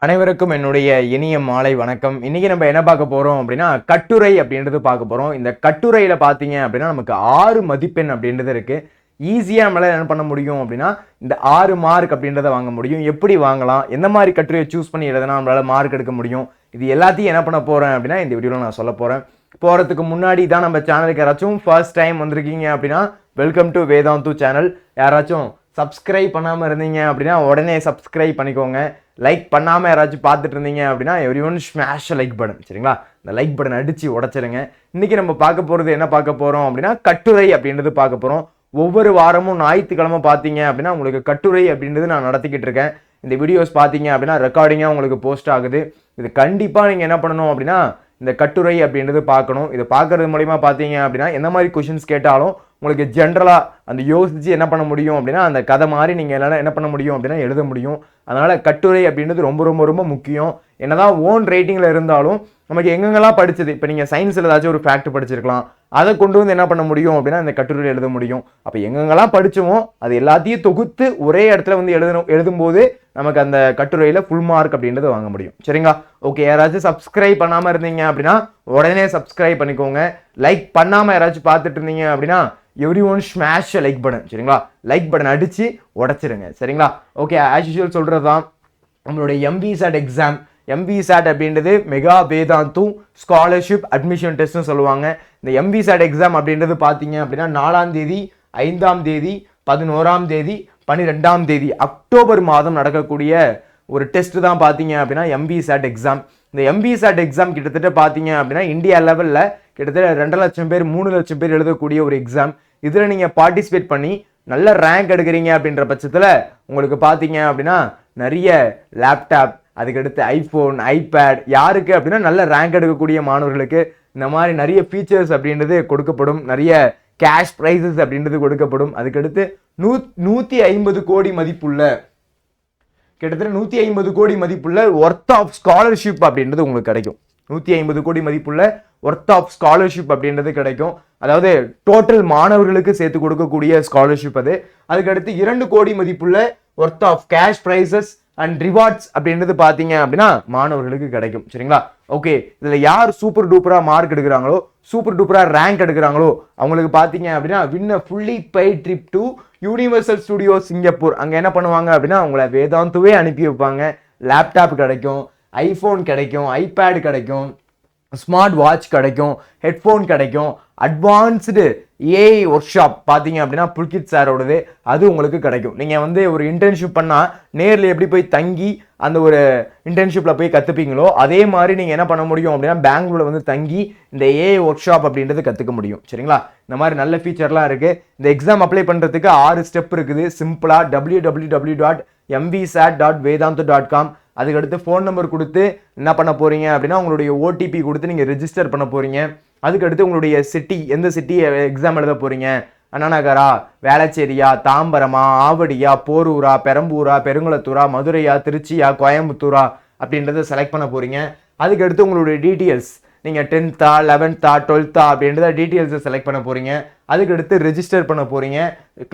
அனைவருக்கும் என்னுடைய இனிய மாலை வணக்கம். இன்னைக்கு நம்ம என்ன பார்க்க போறோம் அப்படின்னா கட்டுரை அப்படின்றது பார்க்க போறோம். இந்த கட்டுரையில பார்த்தீங்க அப்படின்னா நமக்கு 6 மதிப்பெண் அப்படின்றது இருக்கு. ஈஸியா நம்மளால என்ன பண்ண முடியும் அப்படின்னா இந்த 6 மார்க் அப்படின்றத வாங்க முடியும். எப்படி வாங்கலாம், எந்த மாதிரி கட்டுரையை சூஸ் பண்ணி எழுதினா நம்மளால மார்க் எடுக்க முடியும், இது எல்லாத்தையும் என்ன பண்ண போறேன் அப்படின்னா இந்த வீடியோவில் நான் சொல்ல போறேன். போறதுக்கு முன்னாடி தான் நம்ம சேனலுக்கு யாராச்சும் ஃபர்ஸ்ட் டைம் வந்திருக்கீங்க அப்படின்னா வெல்கம் டு வேதாந்து சேனல். யாராச்சும் சப்ஸ்கிரைப் பண்ணாமல் இருந்தீங்க அப்படின்னா உடனே சப்ஸ்கிரைப் பண்ணிக்கோங்க. லைக் பண்ணாமல் யாராச்சும் பார்த்துட்டு இருந்தீங்க அப்படின்னா every one smash like button, சரிங்களா? இந்த லைக் பட்டன் அடித்து உடச்சிருங்க. இன்றைக்கி நம்ம பார்க்க போகிறது என்ன பார்க்க போகிறோம் அப்படின்னா கட்டுரை அப்படின்றது பார்க்க போகிறோம். ஒவ்வொரு வாரமும் ஞாயிற்றுக்கிழமை பார்த்தீங்க அப்படின்னா உங்களுக்கு கட்டுரை அப்படின்றது நான் நடத்திக்கிட்டு இருக்கேன். இந்த வீடியோஸ் பார்த்தீங்க அப்படின்னா ரெக்கார்டிங்காக உங்களுக்கு போஸ்ட் ஆகுது. இது கண்டிப்பாக நீங்கள் என்ன பண்ணணும் அப்படின்னா இந்த கட்டுரை அப்படின்றது பார்க்கணும். இதை பார்க்கறது மூலிமா பார்த்தீங்க அப்படின்னா எந்த மாதிரி கொஷின்ஸ் கேட்டாலும் உங்களுக்கு ஜென்ரலாக அந்த யோசித்து என்ன பண்ண முடியும் அப்படின்னா அந்த கதை மாதிரி நீங்கள் எல்லாம் என்ன பண்ண முடியும் அப்படின்னா எழுத முடியும். அதனால் கட்டுரை அப்படின்றது ரொம்ப ரொம்ப ரொம்ப முக்கியம். என்னதான் ஓன் ரைட்டிங்கில் இருந்தாலும் நமக்கு எங்கெங்கெல்லாம் படிச்சது, இப்போ நீங்கள் சயின்ஸில் ஏதாச்சும் ஒரு ஃபேக்ட் படிச்சிருக்கலாம், அதை கொண்டு வந்து என்ன பண்ண முடியும் அப்படின்னா இந்த கட்டுரையில் எழுத முடியும். அப்போ எங்கெங்கெல்லாம் படிச்சோமோ அது எல்லாத்தையும் தொகுத்து ஒரே இடத்துல வந்து எழுதும்போது நமக்கு அந்த கட்டுரையில் ஃபுல் மார்க் அப்படின்றது வாங்க முடியும். சரிங்களா? ஓகே, யாராச்சும் சப்ஸ்கிரைப் பண்ணாமல் இருந்தீங்க அப்படின்னா உடனே சப்ஸ்கிரைப் பண்ணிக்கோங்க. லைக் பண்ணாமல் யாராச்சும் பார்த்துட்டு இருந்தீங்க அப்படின்னா every one smash like button, சரிங்களா? லைக் பட்டன் அடித்து உடச்சிருங்க, சரிங்களா? ஓகே, ஆஸ் யூஷுவல் சொல்கிறது தான் நம்மளுடைய MVSAT எக்ஸாம். MVSAT அப்படின்றது மெகா வேதாந்து ஸ்காலர்ஷிப் அட்மிஷன் டெஸ்ட்னு சொல்லுவாங்க. இந்த MVSAT எக்ஸாம் அப்படின்றது பார்த்தீங்க அப்படின்னா 4ஆம் தேதி, 5ஆம் தேதி, 11ஆம் தேதி, 12ஆம் தேதி அக்டோபர் மாதம் நடக்கக்கூடிய ஒரு டெஸ்ட் தான் பார்த்தீங்க அப்படின்னா MVSAT எக்ஸாம். இந்த MVSAT எக்ஸாம் கிட்டத்தட்ட பார்த்தீங்க அப்படின்னா இந்தியா லெவலில் கிட்டத்தட்ட 2 லட்சம் பேர் 3 லட்சம் பேர் எழுதக்கூடிய ஒரு எக்ஸாம். இதில் நீங்கள் பார்ட்டிசிபேட் பண்ணி நல்ல ரேங்க் எடுக்கிறீங்க அப்படின்ற பட்சத்தில் உங்களுக்கு பார்த்தீங்க அப்படின்னா நிறைய லேப்டாப், அதுக்கடுத்து ஐஃபோன், ஐபேட், யாருக்கு அப்படின்னா நல்ல ரேங்க் எடுக்கக்கூடிய மாணவர்களுக்கு இந்த மாதிரி நிறைய ஃபீச்சர்ஸ் அப்படின்றது கொடுக்கப்படும். நிறைய கேஷ் ப்ரைஸஸ் அப்படின்றது கொடுக்கப்படும். அதுக்கடுத்து 150 கோடி மதிப்புள்ள கிட்டத்தட்ட 150 கோடி மதிப்புள்ள ஒர்த் ஆஃப் ஸ்காலர்ஷிப் அப்படின்றது உங்களுக்கு கிடைக்கும். 150 கோடி மதிப்புள்ள ஒர்த் ஆஃப் ஸ்காலர்ஷிப் அப்படின்றது கிடைக்கும். அதாவது டோட்டல் மாணவர்களுக்கு சேர்த்து கொடுக்கக்கூடிய ஸ்காலர்ஷிப் அது. அதுக்கடுத்து 2 கோடி மதிப்புள்ள worth of cash prizes and rewards அப்படின்றது பார்த்தீங்க அப்படின்னா மாணவர்களுக்கு கிடைக்கும். சரிங்களா? ஓகே, இதில் யார் சூப்பர் டூப்பராக மார்க் எடுக்கிறாங்களோ, சூப்பர் டூப்பராக ரேங்க் எடுக்கிறாங்களோ அவங்களுக்கு பார்த்தீங்க அப்படின்னா win a fully paid trip to Universal Studio Singapore. அங்கே என்ன பண்ணுவாங்க அப்படின்னா அவங்கள வேதாந்துவே அனுப்பி வைப்பாங்க. லேப்டாப் கிடைக்கும், ஐஃபோன் கிடைக்கும், ஐபேட் கிடைக்கும், ஸ்மார்ட் வாட்ச் கிடைக்கும், ஹெட்ஃபோன் கிடைக்கும், அட்வான்ஸ்டு ஏஐ ஒர்க் ஷாப் பார்த்தீங்க அப்படின்னா புல்கித் சாரோடது அது உங்களுக்கு கிடைக்கும். நீங்கள் வந்து ஒரு இன்டர்ன்ஷிப் பண்ணால் நேரில் எப்படி போய் தங்கி அந்த ஒரு இன்டர்ன்ஷிப்பில் போய் கற்றுப்பீங்களோ அதே மாதிரி நீங்கள் என்ன பண்ண முடியும் அப்படின்னா பெங்களூரில் வந்து தங்கி இந்த ஏஐ ஒர்க் ஷாப் அப்படின்றது கற்றுக்க முடியும். சரிங்களா? இந்த மாதிரி நல்ல ஃபீச்சர்லாம் இருக்குது. இந்த எக்ஸாம் அப்ளை பண்ணுறதுக்கு 6 ஸ்டெப் இருக்குது. சிம்பிளாக www.mvsat.vedantu.com அதுக்கடுத்து ஃபோன் நம்பர் கொடுத்து என்ன பண்ண போகிறீங்க அப்படின்னா உங்களுடைய ஓடிபி கொடுத்து நீங்கள் ரெஜிஸ்டர் பண்ண போகிறீங்க. அதுக்கடுத்து உங்களுடைய சிட்டி, எந்த சிட்டி எக்ஸாம் எழுத போகிறீங்க, அண்ணாநகரா, வேளச்சேரியா, தாம்பரமா, ஆவடியா, போரூரா, பெரம்பூரா, பெருங்குளத்தூரா, மதுரையா, திருச்சியா, கோயம்புத்தூரா அப்படின்றத செலக்ட் பண்ண போகிறீங்க. அதுக்கடுத்து உங்களுடைய டீட்டெயில்ஸ், நீங்கள் 10th 11th 12th அப்படின்றத டீட்டெயில்ஸை செலக்ட் பண்ண போகிறீங்க. அதுக்கடுத்து ரெஜிஸ்டர் பண்ண போகிறீங்க.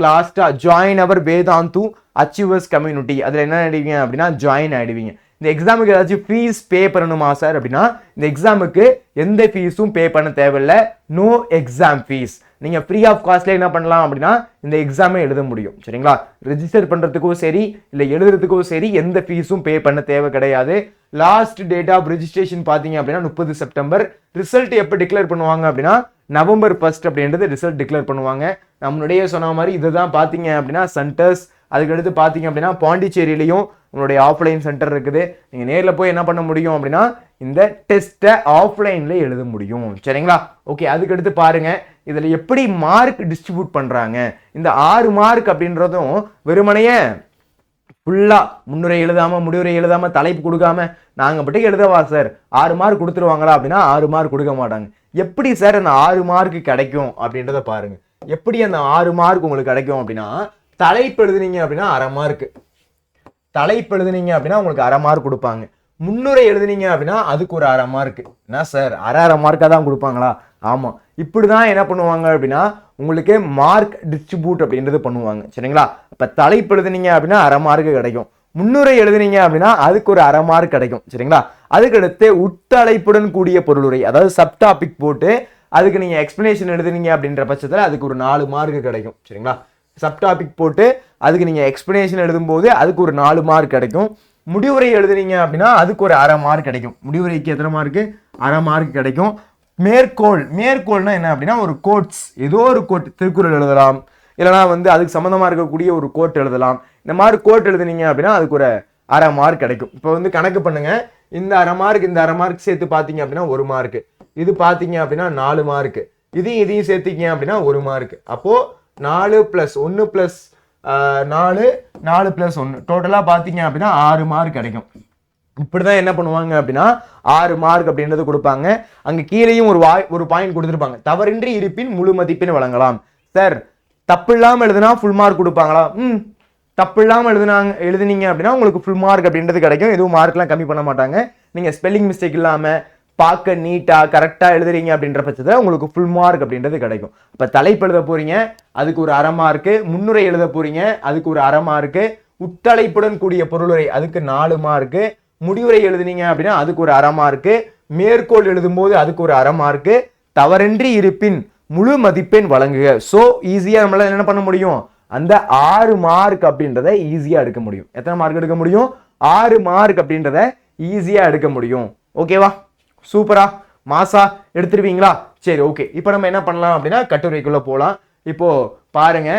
லாஸ்ட்டாக join our Vedantu achievers community, அதில் என்ன ஆகிடுவீங்க அப்படின்னா ஜாயின் ஆகிடுவீங்க. இந்த எக்ஸாமுக்கு ஏதாச்சும் ஃபீஸ் பே பண்ணணுமா சார் அப்படின்னா இந்த எக்ஸாமுக்கு எந்த ஃபீஸும் பே பண்ண தேவையில்லை. No exam fees. நீங்கள் ஃப்ரீ ஆஃப் காஸ்ட்ல என்ன பண்ணலாம் அப்படின்னா இந்த எக்ஸாமை எழுத முடியும். சரிங்களா? ரெஜிஸ்டர் பண்ணுறதுக்கும் சரி இல்லை எழுதுறதுக்கும் சரி எந்த ஃபீஸும் பே பண்ண தேவை கிடையாது. லாஸ்ட் டேட் ஆஃப் ரெஜிஸ்ட்ரேஷன் பார்த்தீங்க அப்படின்னா 30 செப்டம்பர். ரிசல்ட் எப்போ டிக்ளேர் பண்ணுவாங்க அப்படின்னா நவம்பர் 1 அப்படின்றது ரிசல்ட் டிக்ளேர் பண்ணுவாங்க. நம்மளுடைய சொன்ன மாதிரி இதுதான் பார்த்தீங்க அப்படின்னா சென்டர்ஸ். அதுக்கடுத்து பார்த்தீங்க அப்படின்னா பாண்டிச்சேரியிலையும் உங்களுடைய ஆஃப்லைன் சென்டர் இருக்குது. நீங்கள் நேரில் போய் என்ன பண்ண முடியும் அப்படின்னா இந்த டெஸ்ட்டை ஆஃப்லைனில் எழுத முடியும். சரிங்களா? ஓகே, அதுக்கடுத்து பாருங்க இதில் எப்படி மார்க் டிஸ்ட்ரிபியூட் பண்ணுறாங்க. இந்த 6 மார்க் அப்படின்றதும் வெறுமனையே ஃபுல்லாக முன்னுரை எழுதாமல் முடிவுரை எழுதாமல் தலைப்பு கொடுக்காம நாங்கள் பட்டு எழுதவா சார் 6 மார்க் கொடுத்துருவாங்களா அப்படின்னா 6 மார்க் கொடுக்க மாட்டாங்க. எப்படி சார் அந்த 6 மார்க் கிடைக்கும் அப்படின்றத பாருங்க. எப்படி அந்த 6 மார்க் உங்களுக்கு கிடைக்கும் அப்படின்னா தலைப்பு எழுதுனீங்க அப்படின்னா 1/2 மார்க், தலைப்பு எழுதுனீங்க அப்படின்னா உங்களுக்கு 1/2 மார்க் கொடுப்பாங்க. முன்னுரை எழுதுனீங்க அப்படின்னா அதுக்கு ஒரு 1/2 மார்க். என்ன சார் 1/2 மார்க்காக தான் கொடுப்பாங்களா? ஆமாம், இப்படி தான் என்ன பண்ணுவாங்க அப்படின்னா உங்களுக்கு மார்க் டிஸ்ட்ரிபியூட் அப்படின்றது பண்ணுவாங்க. சரிங்களா? இப்போ தலைப்பு எழுதுனீங்க அப்படின்னா 1/2 மார்க் கிடைக்கும். முன்னுரை எழுதுனீங்க அப்படின்னா அதுக்கு ஒரு அரை மார்க் கிடைக்கும். சரிங்களா? அதுக்கடுத்து உட்தலைப்புடன் கூடிய பொருளுரை, அதாவது சப் டாபிக் போட்டு அதுக்கு நீங்க எக்ஸ்பிளனேஷன் எழுதுனீங்க அப்படின்ற பட்சத்தில் அதுக்கு ஒரு 4 மார்க் கிடைக்கும். சரிங்களா? சப் டாபிக் போட்டு அதுக்கு நீங்க எக்ஸ்பிளனேஷன் எழுதும் போது அதுக்கு ஒரு 4 மார்க் கிடைக்கும். முடிவுரை எழுதுனீங்க அப்படின்னா அதுக்கு ஒரு அரை மார்க் கிடைக்கும். முடிவுரைக்கு எத்தனை மார்க்கு? அரை மார்க் கிடைக்கும். மேற்கோள்னா என்ன அப்படின்னா ஒரு கோட்ஸ், ஏதோ ஒரு கோட், திருக்குறள் எழுதலாம், இல்லைனா வந்து அதுக்கு சம்மந்தமா இருக்கக்கூடிய ஒரு கோட் எழுதலாம். இந்த மாதிரி கோட் எழுதுனீங்க அப்படின்னா அதுக்கு ஒரு அரை மார்க் கிடைக்கும். இப்போ வந்து கணக்கு பண்ணுங்க, இந்த அரை மார்க் சேர்த்து பார்த்தீங்க அப்படின்னா 1 மார்க், இது பார்த்தீங்க அப்படின்னா 4 மார்க், இதையும் சேர்த்திங்க அப்படின்னா 1 மார்க். அப்போ 4 + 1 + 4 4 + 1 டோட்டலா பார்த்தீங்க அப்படின்னா 6 மார்க் கிடைக்கும். இப்படிதான் என்ன பண்ணுவாங்க அப்படின்னா 6 மார்க் அப்படின்றது கொடுப்பாங்க. அங்க கீழேயும் ஒரு பாயிண்ட் கொடுத்துருப்பாங்க, தவறின்றி இருப்பின் முழு மதிப்பெண் வழங்கலாம். சார் தப்பு இல்லாம எழுதுனா ஃபுல் மார்க் கொடுப்பாங்களா? தப்பு இல்லாம எழுதுனீங்க அப்படின்னா உங்களுக்கு ஃபுல் மார்க் அப்படின்றது கிடைக்கும். எதுவும் மார்க்லாம் கம்மி பண்ண மாட்டாங்க. நீங்க ஸ்பெல்லிங் மிஸ்டேக் இல்லாம பார்க்க நீட்டா கரெக்டா எழுதுறீங்க அப்படின்ற பட்சத்தில் உங்களுக்கு ஃபுல் மார்க் அப்படின்றது கிடைக்கும். இப்ப தலைப்பு எழுத போறீங்க, அதுக்கு ஒரு அரை மார்க்கு. முன்னுரை எழுத போறீங்க, அதுக்கு ஒரு அரை மார்க்கு. உட்தலைப்புடன் கூடிய பொருளுரை அதுக்கு 4 மார்க்கு. முடிவுரை எழுதுனீங்க அப்படின்னா அதுக்கு ஒரு அரை மார்க்கு. மேற்கோள் எழுதும் போது அதுக்கு ஒரு அரை மார்க்கு. தவறின்றி இருப்பின் முழு மதிப்பெண் வழங்குக. சோ ஈஸியா நம்மளால என்ன பண்ண முடியும்? அந்த 6 மார்க் அப்படின்றத ஈஸியா எடுக்க முடியும். எத்தனை மார்க் எடுக்க முடியும்? 6 மார்க் அப்படின்றத ஈஸியா எடுக்க முடியும். ஓகேவா? சூப்பரா மாசா எடுத்துருவீங்களா? சரி, ஓகே. இப்போ நம்ம என்ன பண்ணலாம் அப்படின்னா கட்டுரைக்குள்ள போலாம். இப்போ பாருங்க,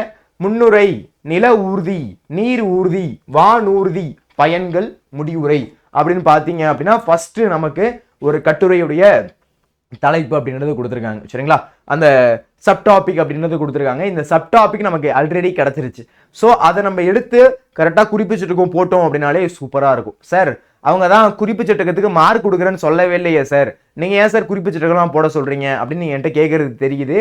முன்னுரை, நில ஊர்தி, நீர் ஊர்தி, வான் ஊர்தி, பயன்கள், முடிவுரை அப்படின்னு பார்த்தீங்க அப்படின்னா ஃபர்ஸ்ட் நமக்கு ஒரு கட்டுரையுடைய தலைப்பு அப்படின்றது கொடுத்துருக்காங்க. சரிங்களா? அந்த சப் டாபிக் அப்படின்றது கொடுத்துருக்காங்க. இந்த சப் டாபிக் நமக்கு ஆல்ரெடி கிடைச்சிருச்சு. ஸோ அதை நம்ம எடுத்து கரெக்டாக குறிப்பிச்சிருக்கோம் போட்டோம் அப்படின்னாலே சூப்பராக இருக்கும். சார் அவங்க தான் குறிப்பு சட்டத்துக்கு மார்க் கொடுக்குறேன்னு சொல்லவே இல்லையே சார், நீங்கள் ஏன் சார் குறிப்பு சட்டம்லாம் போட சொல்கிறீங்க அப்படின்னு நீங்கள் என்கிட்ட கேட்குறது தெரியுது.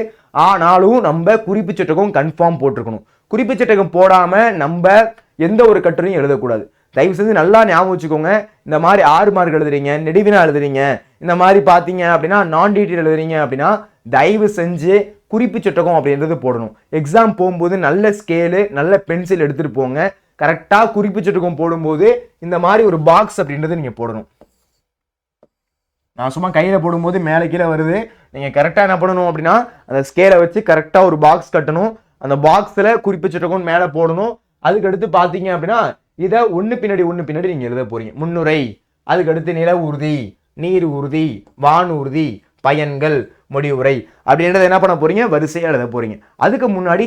ஆனாலும் நம்ம குறிப்பு சட்டகம் கன்ஃபார்ம் போட்டிருக்கணும். குறிப்பு சட்டகம் போடாமல் நம்ம எந்த ஒரு கட்டுரையும் எழுதக்கூடாது. தயவு செஞ்சு நல்லா ஞாபகம் வச்சுக்கோங்க. இந்த மாதிரி 6 மார்க் எழுதுறீங்க, நெடுவினா எழுதுறீங்க, இந்த மாதிரி பார்த்தீங்க அப்படின்னா நான் டீட்டெயில் எழுதுறீங்க அப்படின்னா தயவு செஞ்சு குறிப்பு சட்டகம் அப்படின்றது போடணும். எக்ஸாம் போகும்போது நல்ல ஸ்கேலு, நல்ல பென்சில் எடுத்துகிட்டு போங்க. கரெக்டாக குறிப்பு சட்டகம் போடும்போது இந்த மாதிரி ஒரு பாக்ஸ் அப்படின்றது நீங்கள் போடணும். நான் சும்மா கையில் போடும்போது மேலே கீழே வருது. நீங்கள் கரெக்டாக என்ன பண்ணணும் அப்படின்னா அந்த ஸ்கேலை வச்சு கரெக்டாக ஒரு பாக்ஸ் கட்டணும். அந்த பாக்ஸில் குறிப்பு சட்டகம் மேலே போடணும். அதுக்கடுத்து பார்த்தீங்க அப்படின்னா இதை ஒன்று பின்னாடி நீங்கள் எழுத போறீங்க. முன்னுரை, அதுக்கடுத்து நில ஊர்தி, நீர் ஊர்தி, வான் ஊர்தி, பயன்கள், முடிவுரை அப்படின்றத என்ன பண்ண போறீங்க? வரிசையா எழுத போறீங்க. அதுக்கு முன்னாடி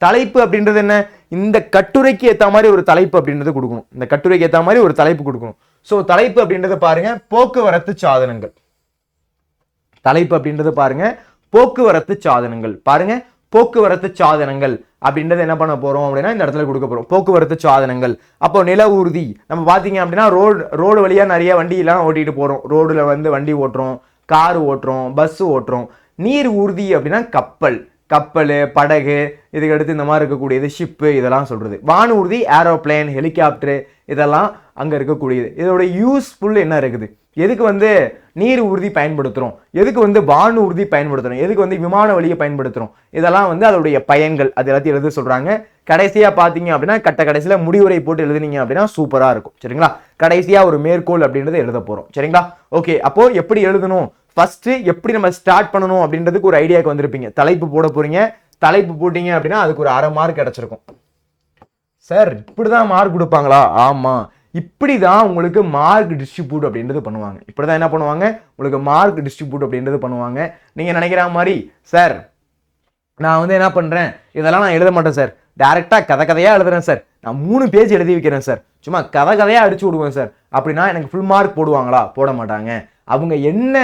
தலைப்பு அப்படின்றது என்ன? இந்த கட்டுரைக்கு ஏற்ற மாதிரி ஒரு தலைப்பு அப்படின்றது கொடுக்கணும். இந்த கட்டுரைக்கு ஏற்ற மாதிரி ஒரு தலைப்பு கொடுக்கணும். ஸோ தலைப்பு அப்படின்றத பாருங்க, போக்குவரத்து சாதனங்கள். தலைப்பு அப்படின்றது பாருங்க, போக்குவரத்து சாதனங்கள். பாருங்க, போக்குவரத்து சாதனங்கள் அப்படின்றது என்ன பண்ண போறோம் அப்படின்னா இந்த இடத்துல கொடுக்க போறோம். போக்குவரத்து சாதனங்கள். அப்போ நில ஊர்தி நம்ம பாத்தீங்க அப்படின்னா ரோடு வழியா நிறைய வண்டி எல்லாம் ஓட்டிட்டு போறோம். ரோடுல வந்து வண்டி ஓட்டுறோம், கார் ஓட்டுறோம், பஸ் ஓட்டுறோம். நீர் ஊர்தி அப்படின்னா கப்பல், படகு, இதுக்கு அடுத்து இந்த மாதிரி இருக்கக்கூடியது ஷிப்பு, இதெல்லாம் சொல்றது. வான் ஊர்தி ஏரோப்ளேன், ஹெலிகாப்டர், இதெல்லாம் அங்க இருக்கக்கூடியது. இதோட யூஸ்ஃபுல் என்ன இருக்குது? எதுக்கு வந்து நீர் ஊர்தி பயன்படுத்துறோம், எதுக்கு வந்து வான் ஊர்தி பயன்படுத்துறோம், எதுக்கு வந்து விமான வழியை பயன்படுத்துறோம், இதெல்லாம் வந்து அதோடைய பயன்கள், அது எல்லாத்தையும் எழுத சொல்றாங்க. கடைசியா பாத்தீங்க அப்படின்னா கடைசியில முடிவுரை போட்டு எழுதுனீங்க அப்படின்னா சூப்பரா இருக்கும். சரிங்களா? கடைசியா ஒரு மேற்கோள் அப்படின்றது எழுத போறோம். சரிங்களா? ஓகே. அப்போ எப்படி எழுதணும், ஃபர்ஸ்ட் எப்படி நம்ம ஸ்டார்ட் பண்ணணும் அப்படின்றதுக்கு ஒரு ஐடியாக்கு வந்திருப்பீங்க. தலைப்பு போட போறீங்க. தலைப்பு போட்டீங்க அப்படின்னா அதுக்கு ஒரு அரை மார்க் கிடைச்சிருக்கும். சார் இப்படிதான் மார்க் கொடுப்பாங்களா? ஆமா, இப்படிதான் உங்களுக்கு மார்க் டிஸ்ட்ரிபியூட் அப்படின்றது பண்ணுவாங்க. இப்படிதான் என்ன பண்ணுவாங்க? உங்களுக்கு மார்க் டிஸ்ட்ரிபியூட் அப்படின்றது பண்ணுவாங்க. நீங்க நினைக்கிற மாதிரி சார் நான் வந்து என்ன பண்றேன், இதெல்லாம் நான் எழுத மாட்டேன் சார், டைரக்டா கதையா எழுதுறேன் சார், நான் 3 பேஜ் எழுதி வைக்கிறேன் சார், சும்மா கதையா அடிச்சு விடுவேன் சார் அப்படின்னா எனக்கு ஃபுல் மார்க் போடுவாங்களா? போட மாட்டாங்க. அவங்க என்ன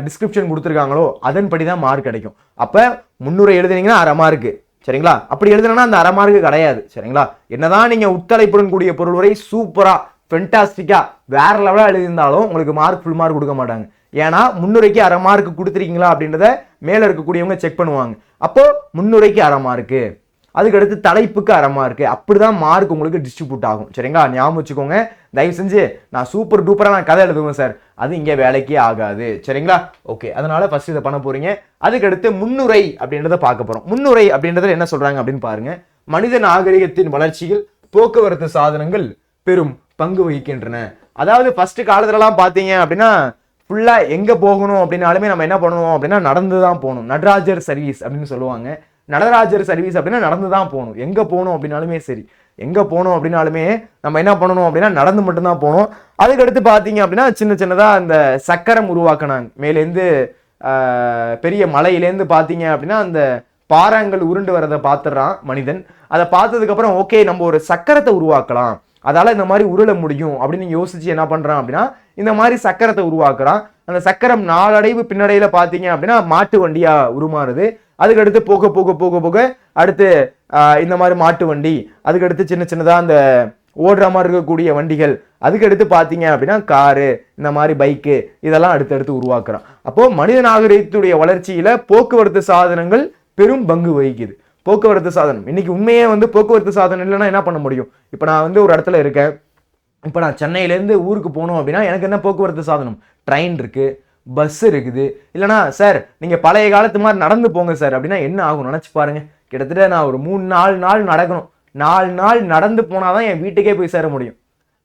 டிஸ்கிரிப்ஷன் கொடுத்துருக்காங்களோ அதன்படி தான் மார்க் கிடைக்கும். அப்ப முன்னுரை எழுதுனீங்கன்னா அரை மார்க்கு. சரிங்களா? அப்படி எழுதுனா அந்த அரை மார்க்கு கிடையாது. சரிங்களா? என்னதான் நீங்க உட்தலைப்புடன் கூடிய பொருள் வரை சூப்பரா ஃபென்டாஸ்டிக்கா வேற லெவலா எழுதியிருந்தாலும் உங்களுக்கு மார்க் ஃபுல் மார்க் கொடுக்க மாட்டாங்க. ஏன்னா முன்னுரைக்கு அரை மார்க் கொடுத்துருக்கீங்களா அப்படின்றத மேல இருக்கக்கூடியவங்க செக் பண்ணுவாங்க. அப்போ முன்னுரைக்கு அரை மார்க்கு, அதுக்கடுத்து தலைப்புக்கு அரை மார்க்கு, அப்படிதான் மார்க் உங்களுக்கு டிஸ்ட்ரிபியூட் ஆகும். சரிங்களா? ஞாபகம் வச்சுக்கோங்க. தயவு செஞ்சு நான் சூப்பர் டூப்பரா நான் கதை எழுதுவேன் சார், அது இங்க வேலைக்கே ஆகாது. சரிங்களா? ஓகே. அதனால ஃபர்ஸ்ட் இதை பண்ண போறீங்க. அதுக்கடுத்து முன்னுரை அப்படின்றத பார்க்க போறோம். முன்னுரை அப்படின்றத என்ன சொல்றாங்க அப்படின்னு பாருங்க. மனித நாகரிகத்தின் வளர்ச்சியில் போக்குவரத்து சாதனங்கள் பெரும் பங்கு வகிக்கின்றன. அதாவது ஃபர்ஸ்ட் காலத்துலலாம் பார்த்தீங்க அப்படின்னா ஃபுல்லா எங்க போகணும் அப்படின்னாலுமே நம்ம என்ன பண்ணுவோம் அப்படின்னா நடந்து தான் போகணும். நடராஜர் சர்வீஸ் அப்படின்னு சொல்லுவாங்க. நடராஜர் சர்வீஸ் அப்படின்னா நடந்து தான் போகணும். எங்க போகணும் அப்படின்னாலுமே சரி, எங்க போகணும் அப்படின்னாலுமே நம்ம என்ன பண்ணணும் அப்படின்னா நடந்து மட்டும்தான் போகணும். அதுக்கடுத்து பார்த்தீங்க அப்படின்னா சின்ன சின்னதா அந்த சக்கரம் உருவாக்கினாங்க. மேலேருந்து பெரிய மலையிலேருந்து பார்த்தீங்க அப்படின்னா அந்த பாறாங்கள் உருண்டு வரதை பார்த்துடுறான் மனிதன். அதை பார்த்ததுக்கு அப்புறம் ஓகே நம்ம ஒரு சக்கரத்தை உருவாக்கலாம், அதால இந்த மாதிரி உருள முடியும் அப்படின்னு யோசிச்சு என்ன பண்றான் அப்படின்னா இந்த மாதிரி சக்கரத்தை உருவாக்குறான். அந்த சக்கரம் நாளடைவு பின்னடையில பாத்தீங்க அப்படின்னா மாட்டு வண்டியா உருமாறுது. அதுக்கடுத்து போக போக போக போக அடுத்து இந்த மாதிரி மாட்டு வண்டி, அதுக்கடுத்து சின்ன சின்னதா அந்த ஓடுற மாதிரி இருக்கக்கூடிய வண்டிகள், அதுக்கடுத்து பாத்தீங்க அப்படின்னா காரு, இந்த மாதிரி பைக்கு, இதெல்லாம் அடுத்தடுத்து உருவாக்குறான். அப்போ மனித நாகரிகத்துடைய வளர்ச்சியில போக்குவரத்து சாதனங்கள் பெரும் பங்கு வகிக்குது. போக்குவரத்து சாதனம் இன்னைக்கு உண்மையே போக்குவரத்து சாதனம் இல்லைன்னா என்ன பண்ண முடியும்? இப்போ நான் ஒரு இடத்துல இருக்கேன், இப்போ நான் சென்னையிலேருந்து ஊருக்கு போகணும் அப்படின்னா எனக்கு என்ன போக்குவரத்து சாதனம்? ட்ரெயின் இருக்கு, பஸ் இருக்குது. இல்லைனா சார் நீங்கள் பழைய காலத்து மாதிரி நடந்து போங்க சார் அப்படின்னா என்ன ஆகும் நினச்சி பாருங்க. கிட்டத்தட்ட நான் ஒரு 3-4 நாள் நடக்கணும். 4 நாள் நடந்து போனாதான் என் வீட்டுக்கே போய் சேர முடியும்.